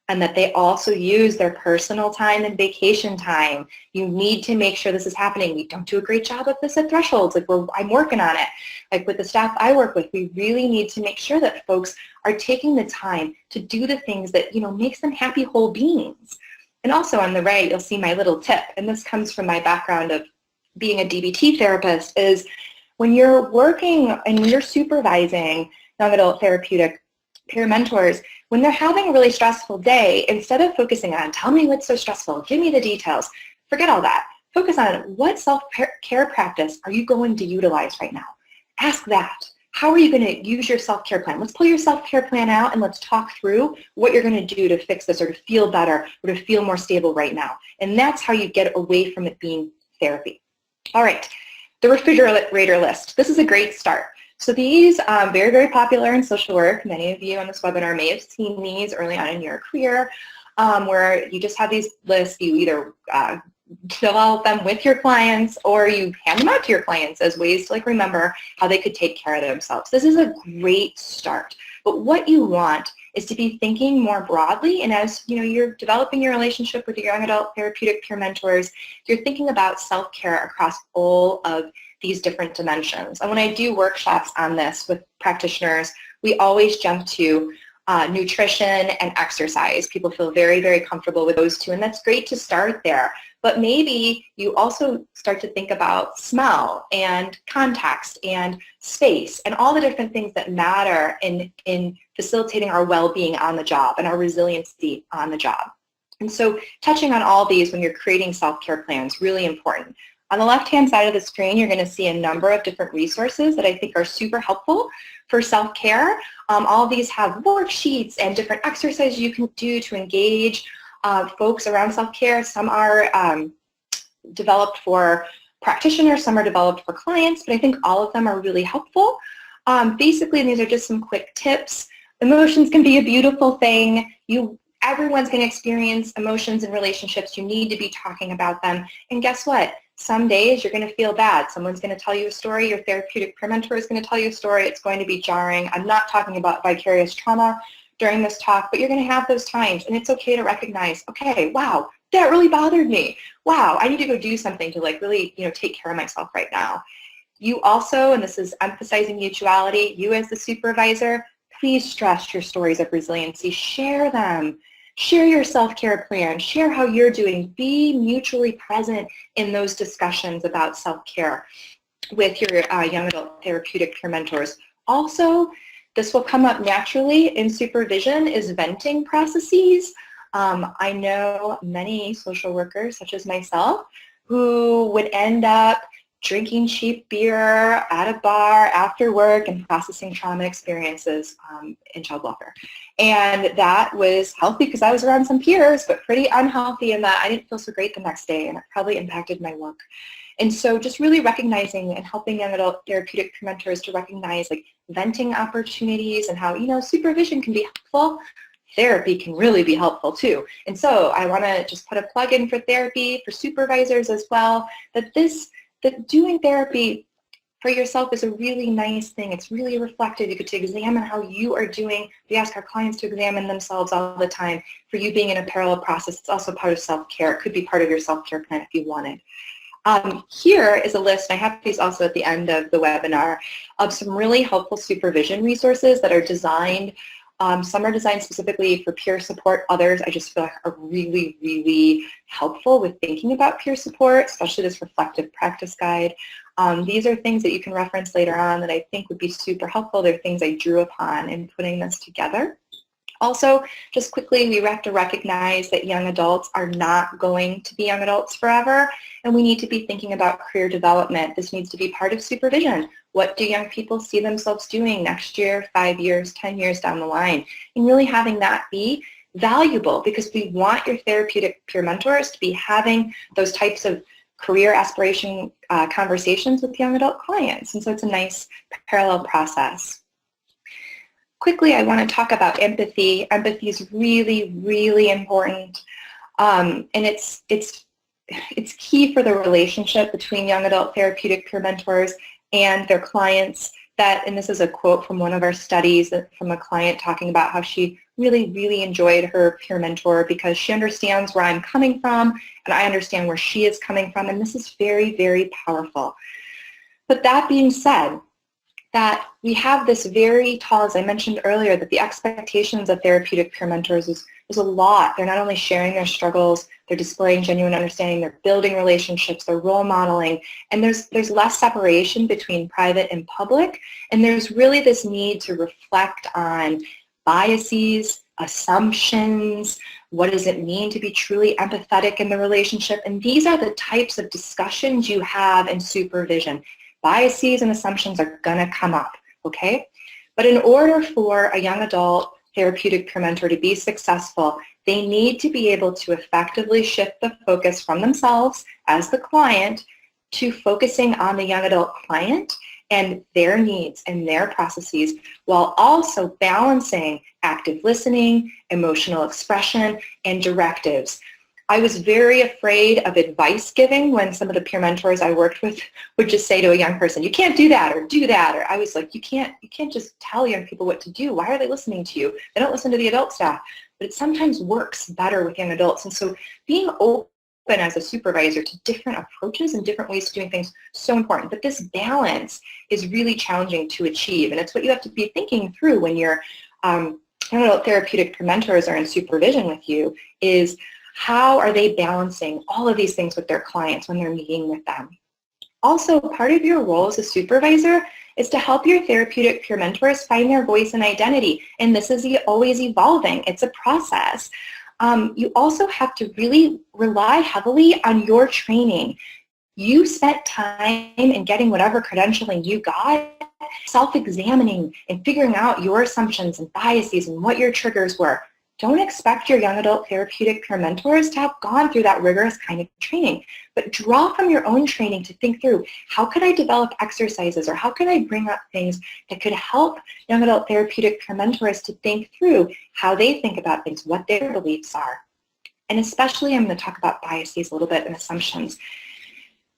and that they also use their personal time and vacation time. You need to make sure this is happening. We don't do a great job of this at Thresholds. Like, I'm working on it. Like with the staff I work with, we really need to make sure that folks are taking the time to do the things that, makes them happy whole beings. And also on the right, you'll see my little tip, and this comes from my background of being a DBT therapist, is when you're working and when you're supervising young adult therapeutic peer mentors, when they're having a really stressful day, instead of focusing on, tell me what's so stressful, give me the details, forget all that. Focus on, what self-care practice are you going to utilize right now? Ask that. How are you going to use your self-care plan? Let's pull your self-care plan out and let's talk through what you're going to do to fix this, or to feel better, or to feel more stable right now. And that's how you get away from it being therapy. All right, the refrigerator list. This is a great start. So these are very, very popular in social work. Many of you on this webinar may have seen these early on in your career, where you just have these lists. You either develop them with your clients, or you hand them out to your clients as ways to remember how they could take care of themselves. This is a great start. But what you want is to be thinking more broadly, and as you're developing your relationship with your young adult therapeutic peer mentors, you're thinking about self-care across all of these different dimensions. And when I do workshops on this with practitioners, we always jump to nutrition and exercise. People feel very, very comfortable with those two, and that's great to start there. But maybe you also start to think about smell and context and space and all the different things that matter in facilitating our well-being on the job and our resiliency on the job. And so touching on all these when you're creating self-care plans, really important. On the left-hand side of the screen, you're going to see a number of different resources that I think are super helpful for self-care. All of these have worksheets and different exercises you can do to engage folks around self-care. Some are developed for practitioners, some are developed for clients, but I think all of them are really helpful. Basically, these are just some quick tips. Emotions can be a beautiful thing. Everyone's going to experience emotions in relationships. You need to be talking about them. And guess what? Some days you're going to feel bad. Someone's going to tell you a story. Your therapeutic peer mentor is going to tell you a story. It's going to be jarring. I'm not talking about vicarious trauma during this talk, but you're going to have those times, and it's okay to recognize, okay, wow, that really bothered me. Wow, I need to go do something to really, take care of myself right now. You also, and this is emphasizing mutuality, you as the supervisor, please stress your stories of resiliency. Share them. Share your self-care plan. Share how you're doing. Be mutually present in those discussions about self-care with your young adult therapeutic peer mentors. Also, this will come up naturally in supervision, is venting processes. I know many social workers, such as myself, who would end up drinking cheap beer at a bar after work and processing trauma experiences in child welfare. And that was healthy because I was around some peers, but pretty unhealthy in that I didn't feel so great the next day, and it probably impacted my work. And so just really recognizing and helping young adult therapeutic peer mentors to recognize venting opportunities and how, supervision can be helpful. therapy can really be helpful too. And so I want to just put a plug in for therapy, for supervisors as well, that doing therapy for yourself is a really nice thing. It's really reflective. You get to examine how you are doing. We ask our clients to examine themselves all the time. For you being in a parallel process, it's also part of self-care. It could be part of your self-care plan if you wanted. Here is a list, and I have these also at the end of the webinar, of some really helpful supervision resources that are designed. Some are designed specifically for peer support. Others I just feel like are really, really helpful with thinking about peer support, especially this reflective practice guide. These are things that you can reference later on that I think would be super helpful. They're things I drew upon in putting this together. Also, just quickly, we have to recognize that young adults are not going to be young adults forever, and we need to be thinking about career development. This needs to be part of supervision. What do young people see themselves doing next year, 5 years, 10 years down the line? And really having that be valuable, because we want your therapeutic peer mentors to be having those types of career aspiration conversations with young adult clients. And so it's a nice parallel process. Quickly, I want to talk about empathy. Empathy is really, really important, and it's key for the relationship between young adult therapeutic peer mentors and their clients. And this is a quote from one of our studies from a client talking about how she really, really enjoyed her peer mentor because she understands where I'm coming from, and I understand where she is coming from, and this is very, very powerful. But that being said, that we have this very tall, as I mentioned earlier, that the expectations of therapeutic peer mentors is a lot. They're not only sharing their struggles, they're displaying genuine understanding, they're building relationships, they're role modeling, and there's less separation between private and public, and there's really this need to reflect on biases, assumptions, what does it mean to be truly empathetic in the relationship, and these are the types of discussions you have in supervision. Biases and assumptions are going to come up, okay? But in order for a young adult therapeutic peer mentor to be successful, they need to be able to effectively shift the focus from themselves as the client to focusing on the young adult client and their needs and their processes, while also balancing active listening, emotional expression, and directives. I was very afraid of advice giving when some of the peer mentors I worked with would just say to a young person, you can't do that or do that, or I was like, you can't just tell young people what to do. Why are they listening to you? They don't listen to the adult staff. But it sometimes works better with young adults. And so being open as a supervisor to different approaches and different ways of doing things is so important. But this balance is really challenging to achieve. And it's what you have to be thinking through when your young adult therapeutic peer mentors are in supervision with you is, how are they balancing all of these things with their clients when they're meeting with them? Also, part of your role as a supervisor is to help your therapeutic peer mentors find their voice and identity. And this is always evolving. It's a process. You also have to really rely heavily on your training. You spent time in getting whatever credentialing you got, self-examining and figuring out your assumptions and biases and what your triggers were. Don't expect your young adult therapeutic peer mentors to have gone through that rigorous kind of training, but draw from your own training to think through, how could I develop exercises or how could I bring up things that could help young adult therapeutic peer mentors to think through how they think about things, what their beliefs are. And especially I'm going to talk about biases a little bit and assumptions.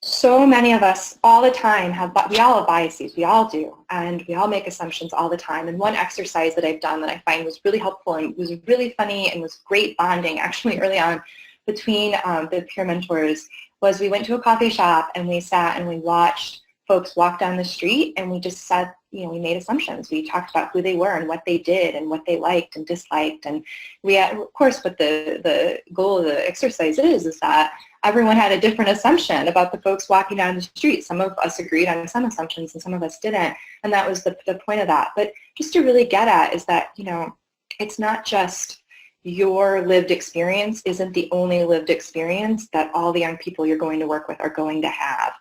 So many of us all the time we all have biases, we all do, and we all make assumptions all the time. And one exercise that I've done that I find was really helpful and was really funny and was great bonding actually early on between the peer mentors was we went to a coffee shop and we sat and we watched folks walk down the street and we just said, we made assumptions. We talked about who they were and what they did and what they liked and disliked. And we had, of course, what the goal of the exercise is that everyone had a different assumption about the folks walking down the street. Some of us agreed on some assumptions and some of us didn't. And that was the point of that. But just to really get at is that, it's not just your lived experience isn't the only lived experience that all the young people you're going to work with are going to have.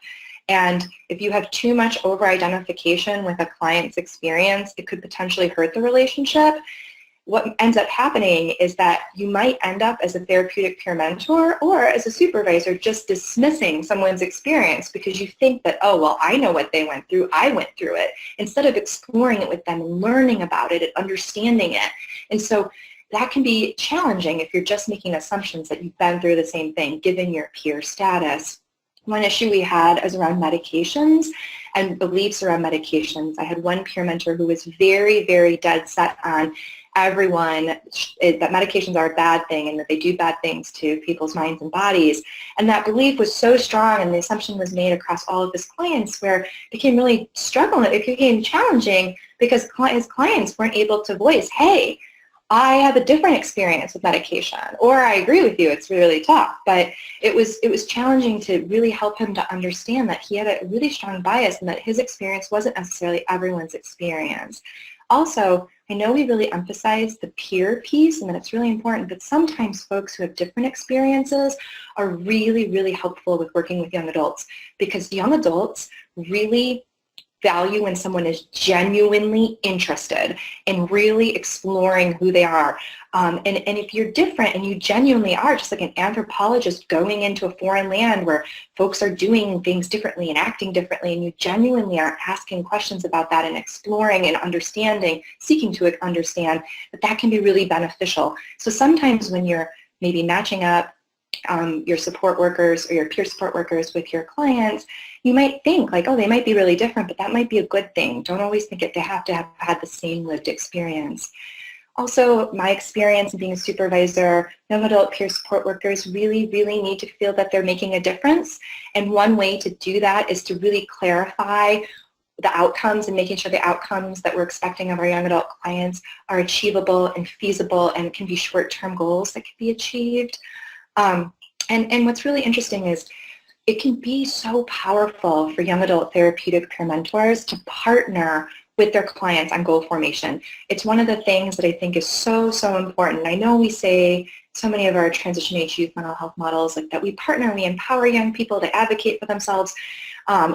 And if you have too much over-identification with a client's experience, it could potentially hurt the relationship. What ends up happening is that you might end up as a therapeutic peer mentor or as a supervisor just dismissing someone's experience because you think that, oh, well, I know what they went through, I went through it, instead of exploring it with them and learning about it and understanding it. And so that can be challenging if you're just making assumptions that you've been through the same thing, given your peer status. One issue we had is around medications and beliefs around medications. I had one peer mentor who was very, very dead set on everyone, that medications are a bad thing and that they do bad things to people's minds and bodies. And that belief was so strong, and the assumption was made across all of his clients, where it became really struggling. It became challenging because his clients weren't able to voice, hey, I have a different experience with medication, or I agree with you, it's really tough. But it was challenging to really help him to understand that he had a really strong bias and that his experience wasn't necessarily everyone's experience. Also, I know we really emphasize the peer piece and that it's really important, but sometimes folks who have different experiences are really, really helpful with working with young adults, because young adults really value when someone is genuinely interested in really exploring who they are. And if you're different and you genuinely are, just like an anthropologist going into a foreign land where folks are doing things differently and acting differently, and you genuinely are asking questions about that and exploring and understanding, seeking to understand, that can be really beneficial. So sometimes when you're maybe matching up your support workers or your peer support workers with your clients, you might think like, oh, they might be really different, but that might be a good thing. Don't always think they have to have had the same lived experience. Also, my experience in being a supervisor, young adult peer support workers really, really need to feel that they're making a difference. And one way to do that is to really clarify the outcomes and making sure the outcomes that we're expecting of our young adult clients are achievable and feasible and can be short-term goals that can be achieved. And what's really interesting is it can be so powerful for young adult therapeutic peer mentors to partner with their clients on goal formation. It's one of the things that I think is so, so important. I know we say so many of our transition age youth mental health models like that we partner, we empower young people to advocate for themselves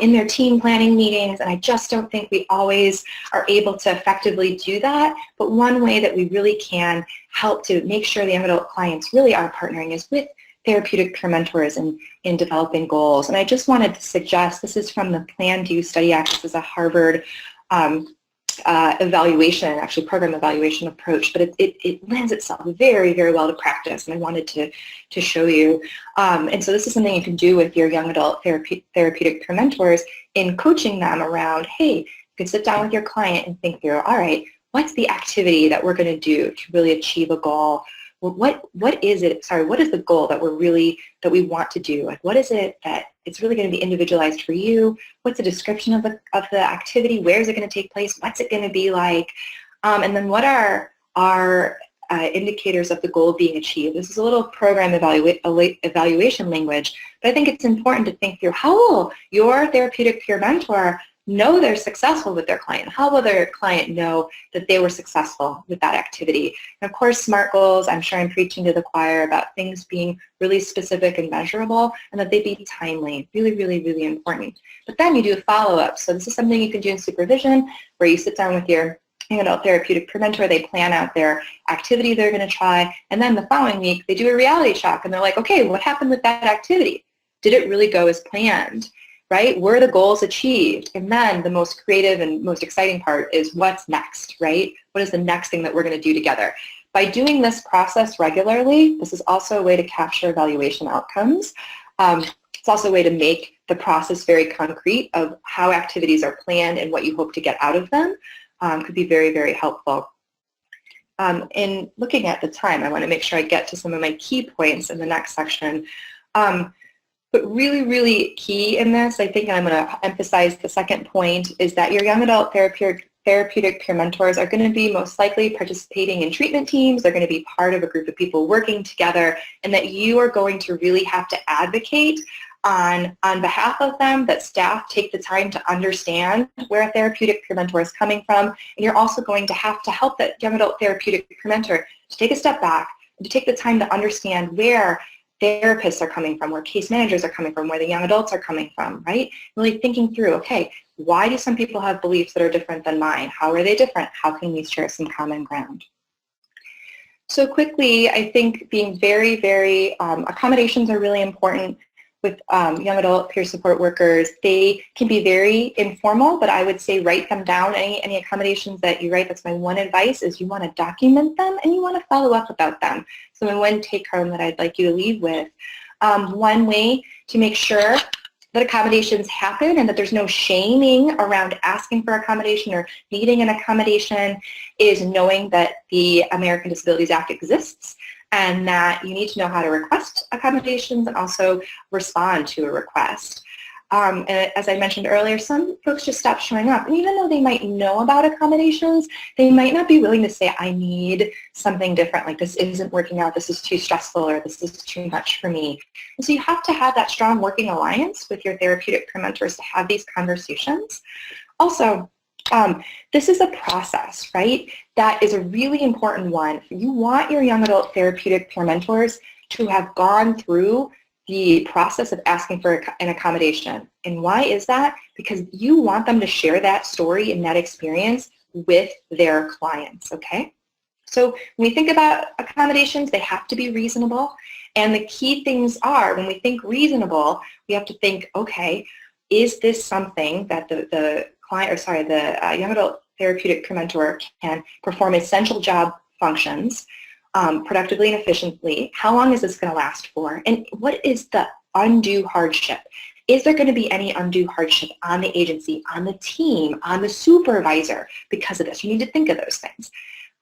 in their team planning meetings, and I just don't think we always are able to effectively do that. But one way that we really can help to make sure the young adult clients really are partnering is with therapeutic peer mentors in developing goals. And I just wanted to suggest, this is from the Plan, Do, Study Act. This is a Harvard evaluation, actually program evaluation approach, but it lends itself very, very well to practice, and I wanted to show you. And so this is something you can do with your young adult therapeutic peer mentors in coaching them around, hey, you can sit down with your client and think through, all right, what's the activity that we're going to do to really achieve a goal? What is it, what is the goal that we want to do? Like, what is it that it's really going to be individualized for you? What's the description of the activity? Where is it going to take place? What's it going to be like? And then what are our indicators of the goal being achieved? This is a little program evaluation language, but I think it's important to think through, how will your therapeutic peer mentor know they're successful with their client? How will their client know that they were successful with that activity? And of course, SMART goals, I'm sure I'm preaching to the choir about things being really specific and measurable, and that they be timely. Really, really, really important. But then you do a follow-up. So this is something you can do in supervision, where you sit down with your young adult therapeutic peer mentor, they plan out their activity they're going to try, and then the following week they do a reality check, and they're like, okay, what happened with that activity? Did it really go as planned? Right? Were the goals achieved? And then the most creative and most exciting part is what's next, right? What is the next thing that we're going to do together? By doing this process regularly, this is also a way to capture evaluation outcomes. It's also a way to make the process very concrete of how activities are planned and what you hope to get out of them. Could be very, very helpful. In looking at the time, I want to make sure I get to some of my key points in the next section. But really, really key in this, I think, and I'm going to emphasize the second point, is that your young adult therapeutic peer mentors are going to be most likely participating in treatment teams. They're going to be part of a group of people working together, and that you are going to really have to advocate on behalf of them, that staff take the time to understand where a therapeutic peer mentor is coming from, and you're also going to have to help that young adult therapeutic peer mentor to take a step back and to take the time to understand where therapists are coming from, where case managers are coming from, where the young adults are coming from, right? Really thinking through, okay, why do some people have beliefs that are different than mine? How are they different? How can we share some common ground? So quickly, I think being very, very, accommodations are really important. with young adult peer support workers, they can be very informal, but I would say write them down. Any accommodations that you write, that's my one advice, is you want to document them and you want to follow up about them. So my one take home that I'd like you to leave with, one way to make sure that accommodations happen and that there's no shaming around asking for accommodation or needing an accommodation is knowing that the American Disabilities Act exists, and that you need to know how to request accommodations and also respond to a request. And as I mentioned earlier, some folks just stop showing up. And even though they might know about accommodations, they might not be willing to say, I need something different, like this isn't working out, this is too stressful, or this is too much for me. And so you have to have that strong working alliance with your therapeutic peer mentors to have these conversations. Also, this is a process, right? That is a really important one. You want your young adult therapeutic peer mentors to have gone through the process of asking for an accommodation. And why is that? Because you want them to share that story and that experience with their clients, okay? So when we think about accommodations, they have to be reasonable. And the key things are, when we think reasonable, we have to think, okay, is this something that the young adult therapeutic peer mentor can perform essential job functions productively and efficiently? How long is this going to last for? And what is the undue hardship? Is there going to be any undue hardship on the agency, on the team, on the supervisor because of this? You need to think of those things.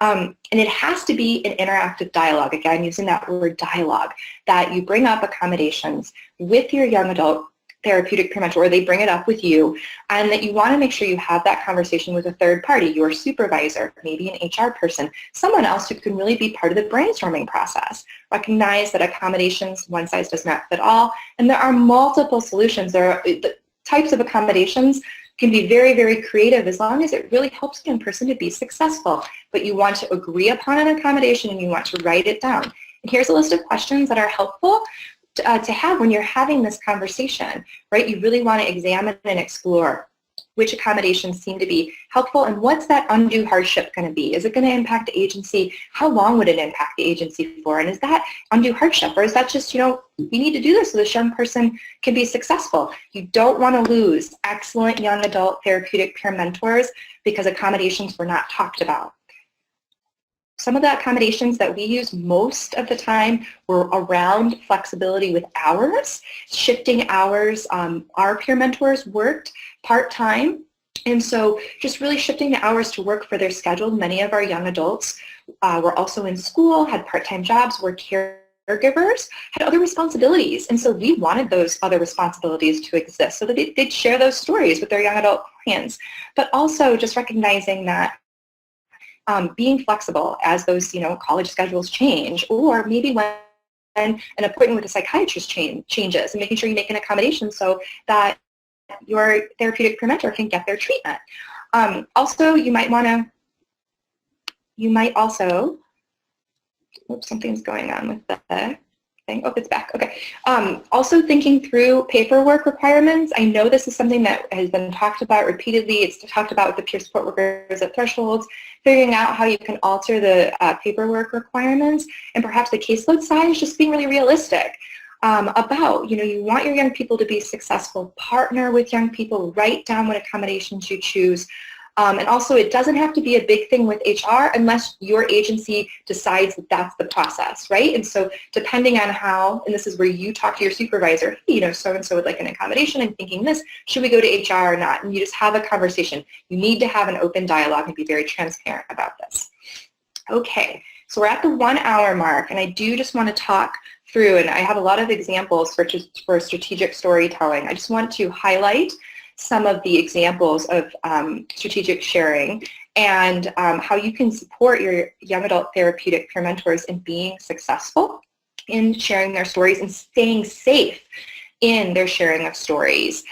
And it has to be an interactive dialogue, again, using that word dialogue, that you bring up accommodations with your young adult therapeutic peer mentor, or they bring it up with you, and that you want to make sure you have that conversation with a third party, your supervisor, maybe an HR person, someone else who can really be part of the brainstorming process. Recognize that accommodations, one size does not fit all, and there are multiple solutions. The types of accommodations can be very, very creative as long as it really helps the young person to be successful. But you want to agree upon an accommodation and you want to write it down. And here's a list of questions that are helpful to have when you're having this conversation, right? You really want to examine and explore which accommodations seem to be helpful and what's that undue hardship going to be? Is it going to impact the agency? How long would it impact the agency for? And is that undue hardship, or is that just, we need to do this so this young person can be successful? You don't want to lose excellent young adult therapeutic peer mentors because accommodations were not talked about. Some of the accommodations that we use most of the time were around flexibility with hours, shifting hours. Our peer mentors worked part-time, and so just really shifting the hours to work for their schedule. Many of our young adults were also in school, had part-time jobs, were caregivers, had other responsibilities, and so we wanted those other responsibilities to exist so that they'd share those stories with their young adult clients, but also just recognizing that being flexible as those, college schedules change, or maybe when an appointment with a psychiatrist changes, and making sure you make an accommodation so that your therapeutic peer mentor can get their treatment. Also, you might also, oops, something's going on with the thing. Oh, it's back. Okay. Also thinking through paperwork requirements. I know this is something that has been talked about repeatedly. It's talked about with the peer support workers at thresholds, figuring out how you can alter the paperwork requirements, and perhaps the caseload size, just being really realistic about, you want your young people to be successful, partner with young people, write down what accommodations you choose. And also, it doesn't have to be a big thing with HR unless your agency decides that that's the process, right? And so depending on how, and this is where you talk to your supervisor, so-and-so would like an accommodation, I'm thinking this, should we go to HR or not? And you just have a conversation. You need to have an open dialogue and be very transparent about this. Okay, so we're at the 1 hour mark, and I do just want to talk through, and I have a lot of examples for strategic storytelling. I just want to highlight some of the examples of strategic sharing and how you can support your young adult therapeutic peer mentors in being successful in sharing their stories and staying safe in their sharing of stories.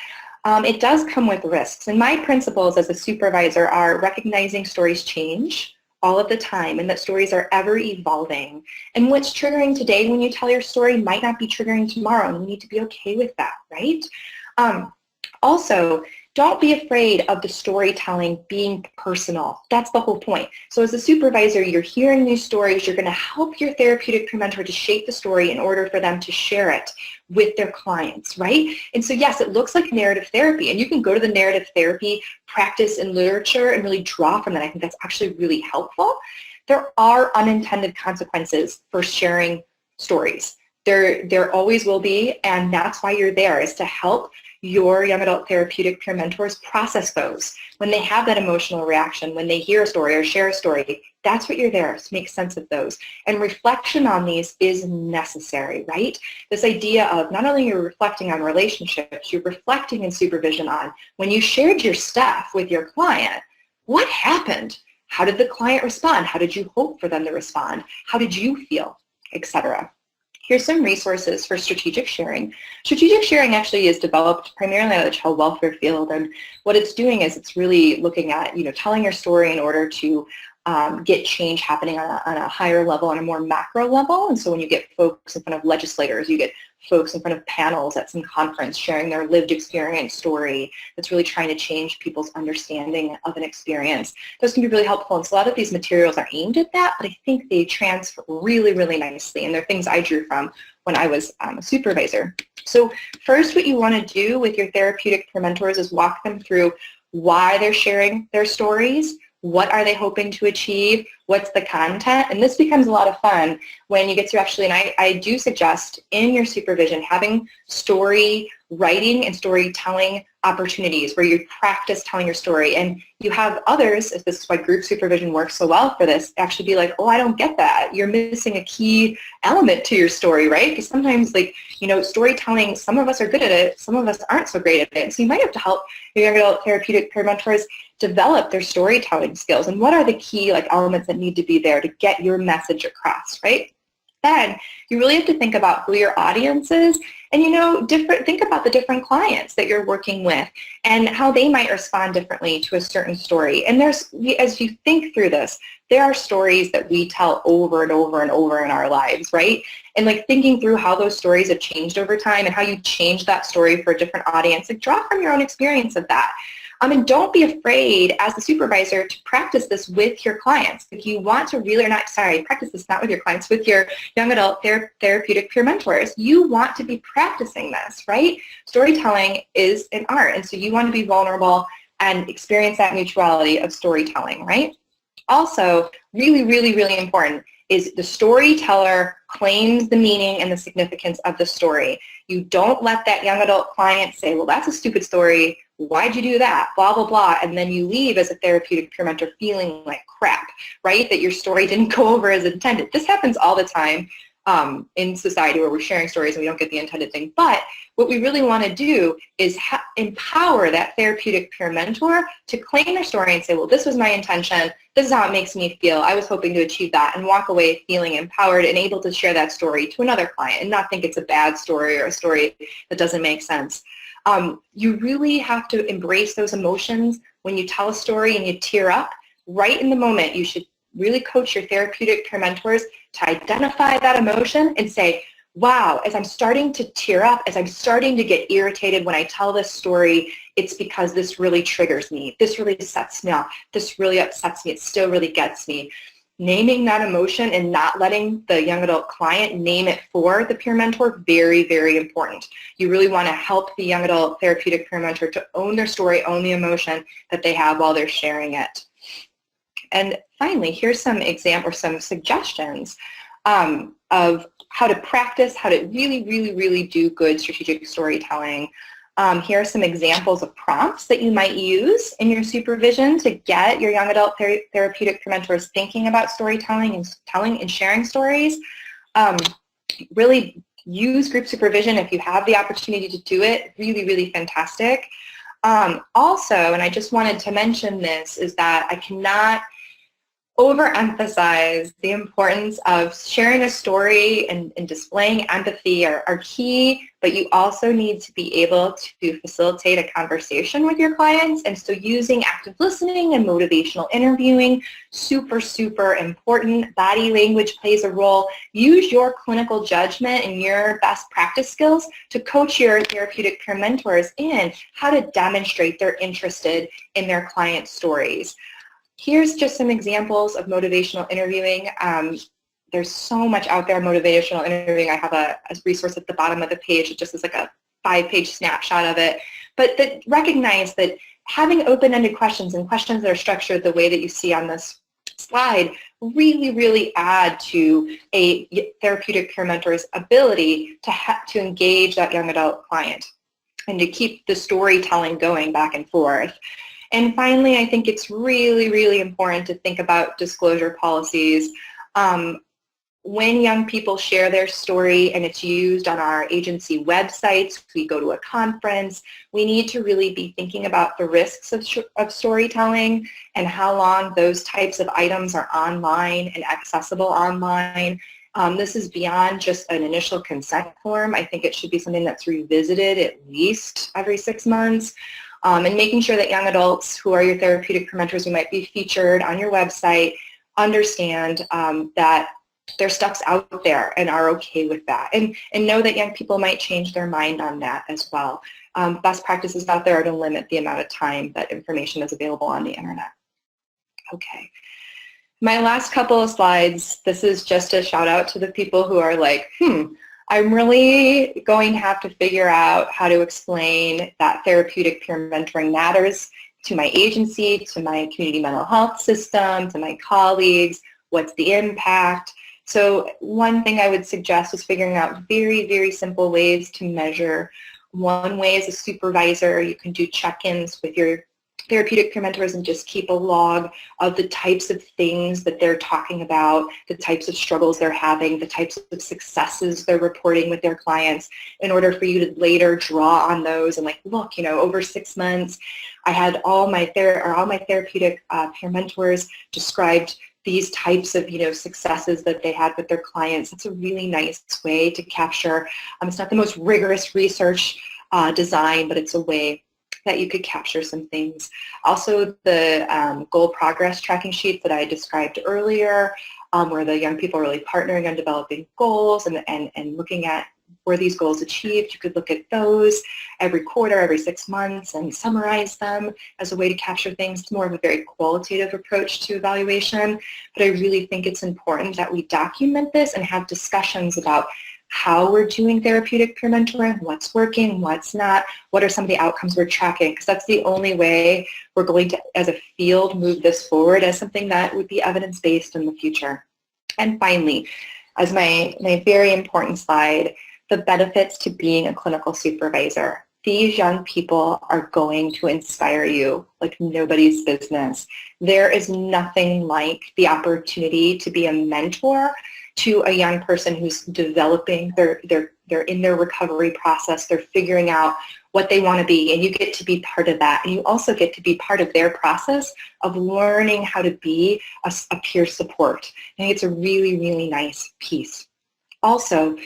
It does come with risks, and my principles as a supervisor are recognizing stories change all of the time and that stories are ever evolving. And what's triggering today when you tell your story might not be triggering tomorrow, and you need to be okay with that, right? Also, Don't be afraid of the storytelling being personal. That's the whole point. So as a supervisor, you're hearing these stories. You're going to help your therapeutic peer mentor to shape the story in order for them to share it with their clients, right? And so yes, it looks like narrative therapy, and you can go to the narrative therapy practice and literature and really draw from that. I think that's actually really helpful. There are unintended consequences for sharing stories. There always will be, and that's why you're there, is to help your young adult therapeutic peer mentors process those. When they have that emotional reaction, when they hear a story or share a story, that's what you're there, to make sense of those. And reflection on these is necessary, right? This idea of not only you're reflecting on relationships, you're reflecting in supervision on when you shared your stuff with your client, what happened? How did the client respond? How did you hope for them to respond? How did you feel, etc.? Here's some resources for strategic sharing. Strategic sharing actually is developed primarily out of the child welfare field, and what it's doing is it's really looking at, telling your story in order to get change happening on a higher level, on a more macro level. And so when you get folks in front of legislators, you get folks in front of panels at some conference sharing their lived experience story that's really trying to change people's understanding of an experience. Those can be really helpful. And so a lot of these materials are aimed at that, but I think they transfer really, really nicely. And they're things I drew from when I was a supervisor. So first, what you want to do with your therapeutic peer mentors is walk them through why they're sharing their stories. What are they hoping to achieve? What's the content? And this becomes a lot of fun when you get to actually, and I do suggest in your supervision having story writing and storytelling opportunities where you practice telling your story. And you have others, if this is why group supervision works so well for this, actually be like, oh, I don't get that. You're missing a key element to your story, right? Because sometimes, storytelling, some of us are good at it, some of us aren't so great at it. So you might have to help your young adult therapeutic peer mentors develop their storytelling skills, and what are the key elements that need to be there to get your message across, right? Then you really have to think about who your audience is, and think about the different clients that you're working with and how they might respond differently to a certain story. And as you think through this, there are stories that we tell over and over and over in our lives, right? And thinking through how those stories have changed over time and how you change that story for a different audience, draw from your own experience of that. And don't be afraid as the supervisor to practice this with your clients. If you want to really, practice this not with your clients, with your young adult therapeutic peer mentors. You want to be practicing this, right? Storytelling is an art, and so you want to be vulnerable and experience that mutuality of storytelling, right? Also, really, really, really important is the storyteller claims the meaning and the significance of the story. You don't let that young adult client say, well, that's a stupid story. Why'd you do that? Blah, blah, blah. And then you leave as a therapeutic peer mentor feeling like crap, right? That your story didn't go over as intended. This happens all the time in society where we're sharing stories and we don't get the intended thing. But what we really want to do is empower that therapeutic peer mentor to claim their story and say, well, this was my intention. This is how it makes me feel. I was hoping to achieve that, and walk away feeling empowered and able to share that story to another client and not think it's a bad story or a story that doesn't make sense. You really have to embrace those emotions when you tell a story and you tear up. Right in the moment, you should really coach your therapeutic peer mentors to identify that emotion and say, wow, as I'm starting to tear up, as I'm starting to get irritated when I tell this story, it's because this really triggers me. This really sets me off. This really upsets me. It still really gets me. Naming that emotion and not letting the young adult client name it for the peer mentor, very, very important. You really want to help the young adult therapeutic peer mentor to own their story, own the emotion that they have while they're sharing it. And finally, here's some some suggestions of how to practice, how to really, really, really do good strategic storytelling. Here are some examples of prompts that you might use in your supervision to get your young adult therapeutic peer mentors thinking about storytelling and telling and sharing stories. Really use group supervision if you have the opportunity to do it. Really, really fantastic. Also, and I just wanted to mention this, is that I cannot overemphasize the importance of sharing a story and displaying empathy are key, but you also need to be able to facilitate a conversation with your clients. And so using active listening and motivational interviewing, super, super important. Body language plays a role. Use your clinical judgment and your best practice skills to coach your therapeutic peer mentors in how to demonstrate they're interested in their client stories. Here's just some examples of motivational interviewing. There's so much out there motivational interviewing. I have a resource at the bottom of the page. It just is like a 5-page snapshot of it. But recognize that having open-ended questions and questions that are structured the way that you see on this slide really, really add to a therapeutic peer mentor's ability to engage that young adult client and to keep the storytelling going back and forth. And finally, I think it's really, really important to think about disclosure policies. When young people share their story and it's used on our agency websites, we go to a conference, we need to really be thinking about the risks of storytelling and how long those types of items are online and accessible online. This is beyond just an initial consent form. I think it should be something that's revisited at least every 6 months. And making sure that young adults who are your therapeutic peer mentors who might be featured on your website understand that their stuff's out there and are okay with that. And know that young people might change their mind on that as well. Best practices out there are to limit the amount of time that information is available on the internet. Okay. My last couple of slides, this is just a shout out to the people who are like, I'm really going to have to figure out how to explain that therapeutic peer mentoring matters to my agency, to my community mental health system, to my colleagues, what's the impact. So one thing I would suggest is figuring out very, very simple ways to measure. One way as a supervisor, you can do check-ins with your therapeutic peer mentors and just keep a log of the types of things that they're talking about, the types of struggles they're having, the types of successes they're reporting with their clients in order for you to later draw on those and like, look, over 6 months, I had all my therapeutic peer mentors described these types of, successes that they had with their clients. It's a really nice way to capture. It's not the most rigorous research design, but it's a way that you could capture some things. Also, the goal progress tracking sheets that I described earlier, where the young people are really partnering on developing goals and looking at were these goals achieved. You could look at those every quarter, every 6 months, and summarize them as a way to capture things. It's more of a very qualitative approach to evaluation, but I really think it's important that we document this and have discussions about how we're doing therapeutic peer mentoring, what's working, what's not, what are some of the outcomes we're tracking, because that's the only way we're going to, as a field, move this forward as something that would be evidence-based in the future. And finally, as my very important slide, the benefits to being a clinical supervisor. These young people are going to inspire you like nobody's business. There is nothing like the opportunity to be a mentor to a young person who's developing, they're in their recovery process, they're figuring out what they want to be, and you get to be part of that. And you also get to be part of their process of learning how to be a peer support. I think it's a really, really nice piece. Also,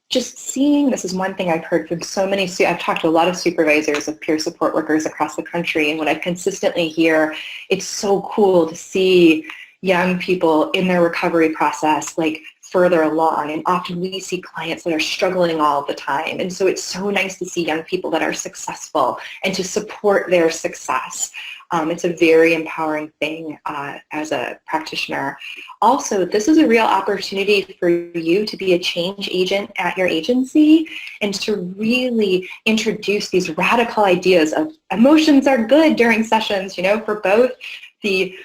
just seeing, this is one thing I've heard from so many, I've talked to a lot of supervisors of peer support workers across the country, and what I consistently hear, it's so cool to see young people in their recovery process, like further along. And often we see clients that are struggling all the time. And so it's so nice to see young people that are successful and to support their success. It's a very empowering thing as a practitioner. Also, this is a real opportunity for you to be a change agent at your agency and to really introduce these radical ideas of emotions are good during sessions, for both the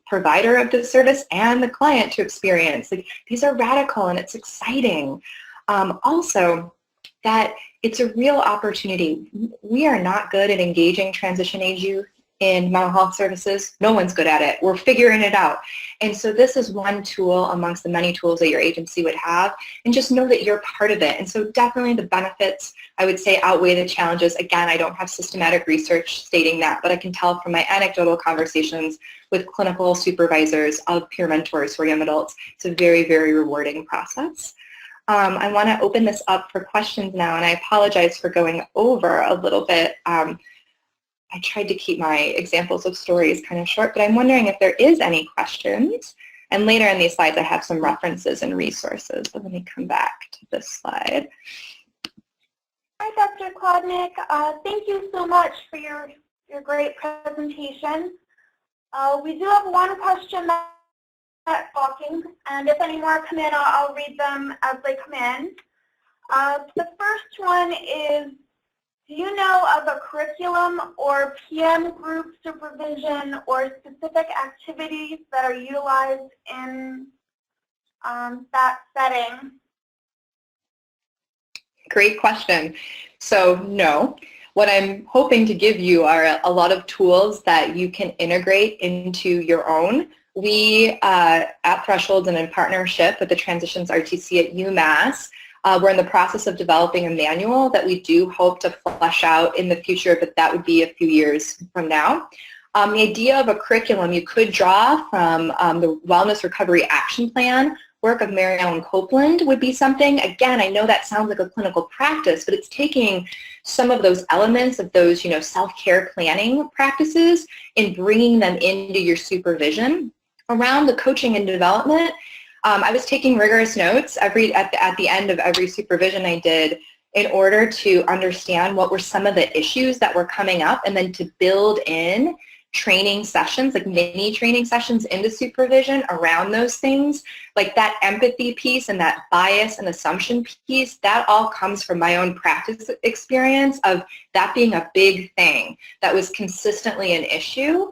provider of the service and the client to experience. Like, these are radical and it's exciting. Also, that it's a real opportunity. We are not good at engaging transition age youth in mental health services. No one's good at it. We're figuring it out. And so this is one tool amongst the many tools that your agency would have, and just know that you're part of it. And so definitely the benefits, I would say, outweigh the challenges. Again, I don't have systematic research stating that, but I can tell from my anecdotal conversations with clinical supervisors of peer mentors for young adults, it's a very, very rewarding process. I want to open this up for questions now, and I apologize for going over a little bit. I tried to keep my examples of stories kind of short, but I'm wondering if there is any questions. And later in these slides, I have some references and resources. So let me come back to this slide. Hi, Dr. Klodnick. Thank you so much for your great presentation. We do have one question that's talking, and if any more come in, I'll read them as they come in. The first one is, do you know of a curriculum or PM group supervision or specific activities that are utilized in that setting? Great question. So no. What I'm hoping to give you are a lot of tools that you can integrate into your own. We at Thresholds and in partnership with the Transitions RTC at UMass, we're in the process of developing a manual that we do hope to flesh out in the future, but that would be a few years from now. The idea of a curriculum you could draw from the Wellness Recovery Action Plan work of Mary Ellen Copeland would be something. Again, I know that sounds like a clinical practice, but it's taking some of those elements of those, self-care planning practices and bringing them into your supervision. Around the coaching and development, I was taking rigorous notes at the end of every supervision I did in order to understand what were some of the issues that were coming up, and then to build in training sessions, like mini training sessions into supervision around those things. Like that empathy piece and that bias and assumption piece, that all comes from my own practice experience of that being a big thing that was consistently an issue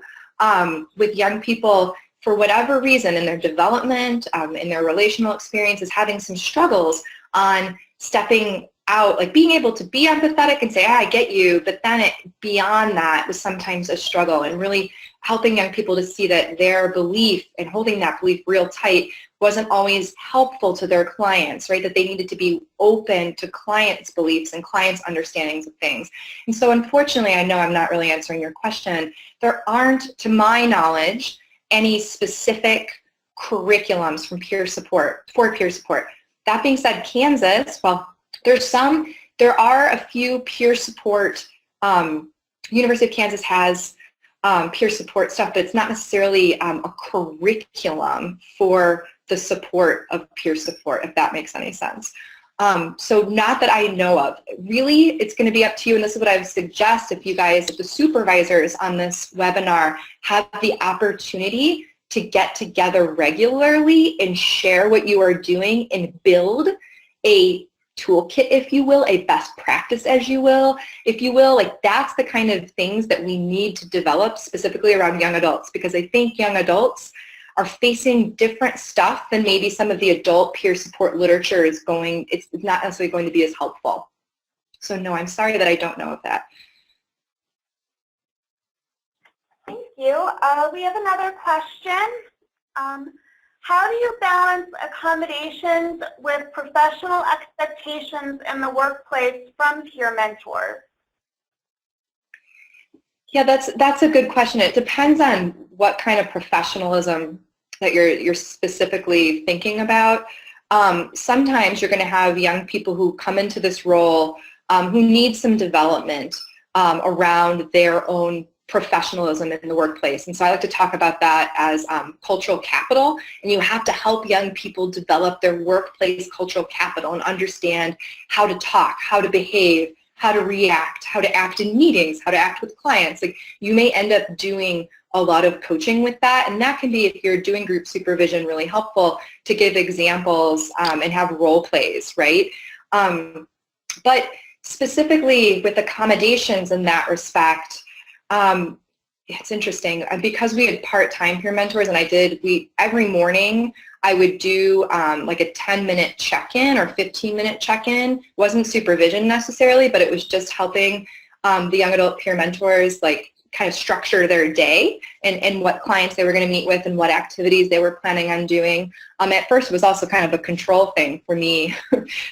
with young people for whatever reason in their development, in their relational experiences, having some struggles on stepping out, like being able to be empathetic and say, I get you, but then beyond that was sometimes a struggle, and really helping young people to see that their belief and holding that belief real tight wasn't always helpful to their clients, right? That they needed to be open to clients' beliefs and clients' understandings of things. And so unfortunately, I know I'm not really answering your question. There aren't, to my knowledge, any specific curriculums from peer support, for peer support. That being said, Kansas, well, there are a few peer support, University of Kansas has peer support stuff, but it's not necessarily a curriculum for the support of peer support, if that makes any sense. So not that I know of. Really, it's going to be up to you, and this is what I would suggest if you guys, if the supervisors on this webinar have the opportunity to get together regularly and share what you are doing and build a toolkit, if you will, a best practice, as you will, if you will, like that's the kind of things that we need to develop specifically around young adults, because I think young adults are facing different stuff than maybe some of the adult peer support literature is going, it's not necessarily going to be as helpful. So no, I'm sorry that I don't know of that. Thank you. We have another question. How do you balance accommodations with professional expectations in the workplace from peer mentors? Yeah, that's a good question. It depends on what kind of professionalism that you're specifically thinking about. Sometimes you're going to have young people who come into this role who need some development around their own professionalism in the workplace. And so I like to talk about that as cultural capital, and you have to help young people develop their workplace cultural capital and understand how to talk, how to behave, how to react, how to act in meetings, how to act with clients. Like you may end up doing a lot of coaching with that, and that can be, if you're doing group supervision, really helpful to give examples and have role plays, right? But specifically with accommodations in that respect, it's interesting because we had part-time peer mentors, and every morning I would do like a 10-minute check-in or 15-minute check-in. Wasn't supervision necessarily, but it was just helping the young adult peer mentors like kind of structure their day and what clients they were going to meet with and what activities they were planning on doing. At first, it was also kind of a control thing for me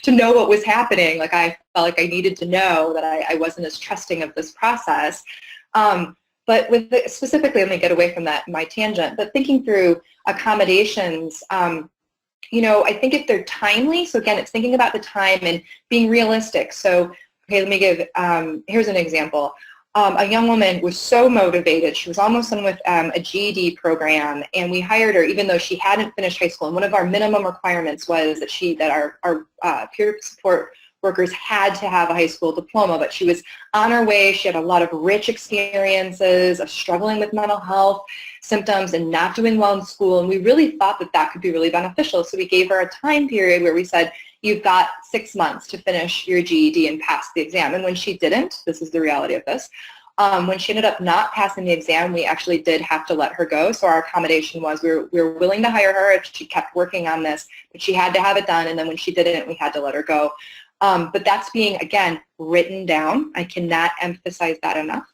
to know what was happening. Like I felt like I needed to know that I wasn't as trusting of this process. But with specifically, let me get away from that, my tangent, but thinking through accommodations, I think if they're timely, so again, it's thinking about the time and being realistic. So, okay, let me give, here's an example. A young woman was so motivated. She was almost done with a GED program, and we hired her even though she hadn't finished high school. And one of our minimum requirements was that our peer support workers had to have a high school diploma, but she was on her way. She had a lot of rich experiences of struggling with mental health symptoms and not doing well in school, and we really thought that that could be really beneficial. So we gave her a time period where we said, you've got 6 months to finish your GED and pass the exam. And when she didn't, this is the reality of this, when she ended up not passing the exam, we actually did have to let her go. So our accommodation was we were willing to hire her if she kept working on this, but she had to have it done, and then when she didn't, we had to let her go. But that's being, again, written down. I cannot emphasize that enough,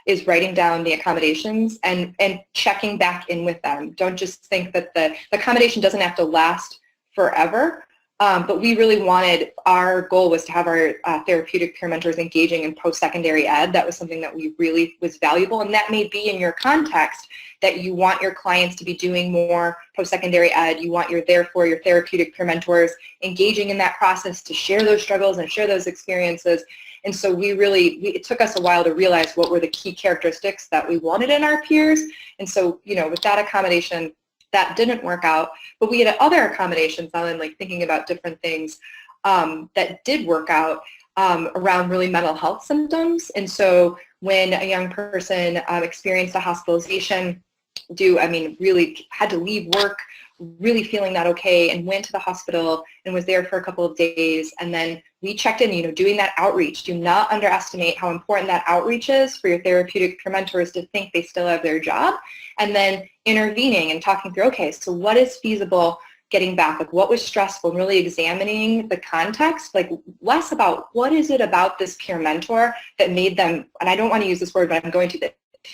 is writing down the accommodations and checking back in with them. Don't just think that the accommodation doesn't have to last forever, but we really wanted, our goal was to have our therapeutic peer mentors engaging in post-secondary ed. That was something that we really was valuable, and that may be in your context that you want your clients to be doing more post-secondary ed. You want your therapeutic peer mentors engaging in that process to share those struggles and share those experiences. And so it took us a while to realize what were the key characteristics that we wanted in our peers. And so, with that accommodation, that didn't work out, but we had other accommodations now, and like thinking about different things that did work out around really mental health symptoms. And so when a young person experienced a hospitalization, really had to leave work, really feeling not okay, and went to the hospital and was there for a couple of days, and then we checked in, doing that outreach. Do not underestimate how important that outreach is for your therapeutic peer mentors to think they still have their job, and then intervening and talking through, okay, so what is feasible getting back, like what was stressful, and really examining the context, like less about what is it about this peer mentor that made them, and I don't want to use this word, but I'm going to,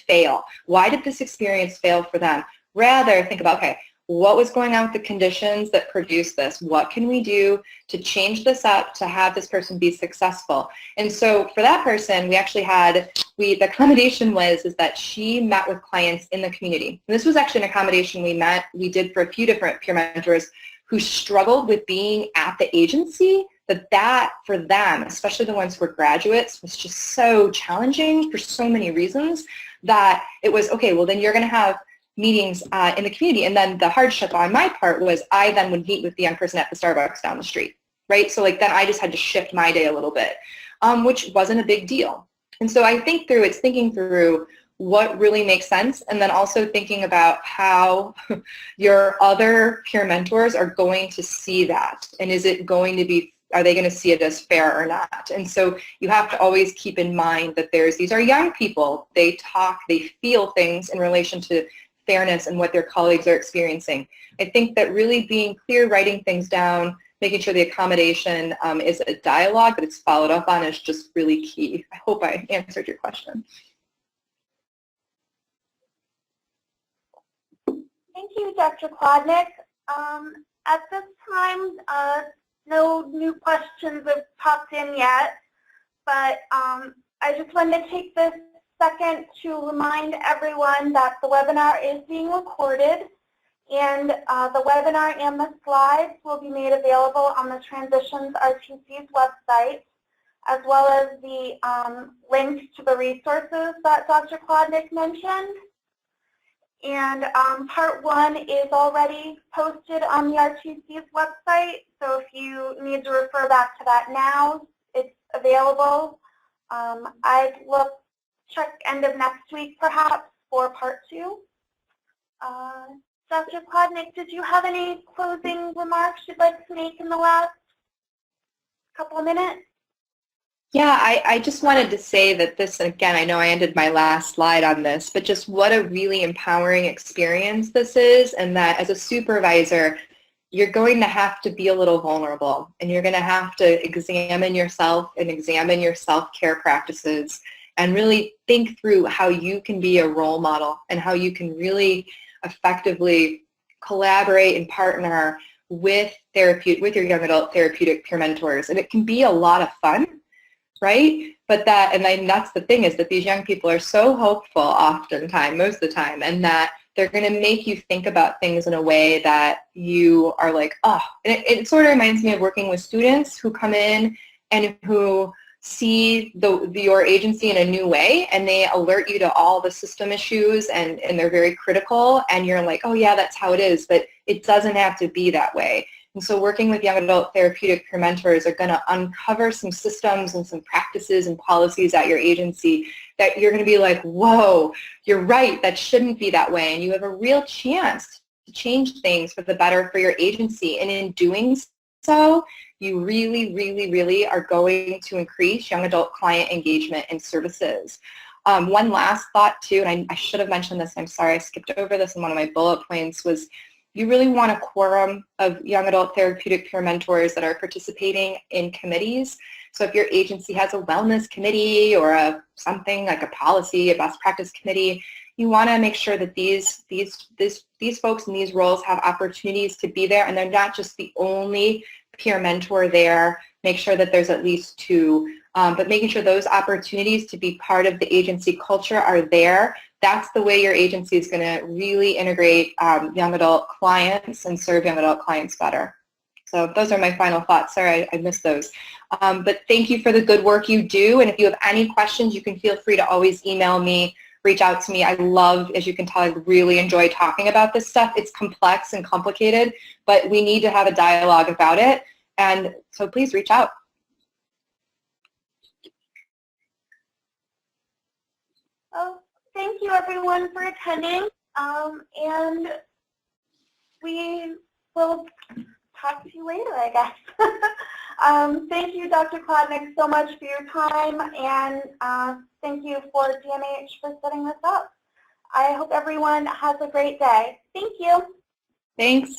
fail. Why did this experience fail for them? Rather, think about, okay, what was going on with the conditions that produced this? What can we do to change this up to have this person be successful? And so for that person, we actually had, the accommodation is that she met with clients in the community. And this was actually an accommodation we did for a few different peer mentors who struggled with being at the agency, that for them, especially the ones who were graduates, was just so challenging for so many reasons that it was, okay, well then you're going to have meetings in the community. And then the hardship on my part was I then would meet with the young person at the Starbucks down the street, right? So like then I just had to shift my day a little bit, which wasn't a big deal. And so I think thinking through what really makes sense, and then also thinking about how your other peer mentors are going to see that. And are they going to see it as fair or not? And so you have to always keep in mind that these are young people. They talk, they feel things in relation to fairness and what their colleagues are experiencing. I think that really being clear, writing things down, making sure the accommodation is a dialogue that it's followed up on is just really key. I hope I answered your question. Thank you, Dr. Klodnick. At this time, no new questions have popped in yet, but I just wanted to take this second to remind everyone that the webinar is being recorded, and the webinar and the slides will be made available on the Transitions RTC's website, as well as the links to the resources that Dr. Klodnick mentioned. And part 1 is already posted on the RTC's website, so if you need to refer back to that now, it's available. I'd check end of next week perhaps for part 2. Dr. Klodnick, did you have any closing remarks you'd like to make in the last couple of minutes? Yeah, I just wanted to say that this, and again, I know I ended my last slide on this, but just what a really empowering experience this is, and that as a supervisor, you're going to have to be a little vulnerable, and you're going to have to examine yourself and examine your self-care practices and really think through how you can be a role model and how you can really effectively collaborate and partner with your young adult therapeutic peer mentors. And it can be a lot of fun, right? But that's the thing, is that these young people are so hopeful oftentimes, most of the time, and that they're going to make you think about things in a way that you are like, oh. And it sort of reminds me of working with students who come in and who see your agency in a new way, and they alert you to all the system issues, and they're very critical, and you're like, oh yeah, that's how it is, but it doesn't have to be that way. And so working with young adult therapeutic peer mentors are going to uncover some systems and some practices and policies at your agency that you're going to be like, whoa, you're right, that shouldn't be that way, and you have a real chance to change things for the better for your agency. And in doing so, you really, really, really are going to increase young adult client engagement and services. One last thought too, and I should have mentioned this, I'm sorry I skipped over this in one of my bullet points, was you really want a quorum of young adult therapeutic peer mentors that are participating in committees. So if your agency has a wellness committee or something like a policy, a best practice committee, you want to make sure that these folks in these roles have opportunities to be there, and they're not just the only peer mentor there. Make sure that there's at least two, but making sure those opportunities to be part of the agency culture are there. That's the way your agency is going to really integrate young adult clients and serve young adult clients better. So those are my final thoughts. Sorry, I missed those. But thank you for the good work you do. And if you have any questions, you can feel free to always email me, reach out to me. I love, as you can tell, I really enjoy talking about this stuff. It's complex and complicated, but we need to have a dialogue about it. And so please reach out. Oh, thank you everyone for attending, and we will talk to you later, I guess. Thank you, Dr. Klodnick, so much for your time, and thank you for DMH for setting this up. I hope everyone has a great day. Thank you. Thanks.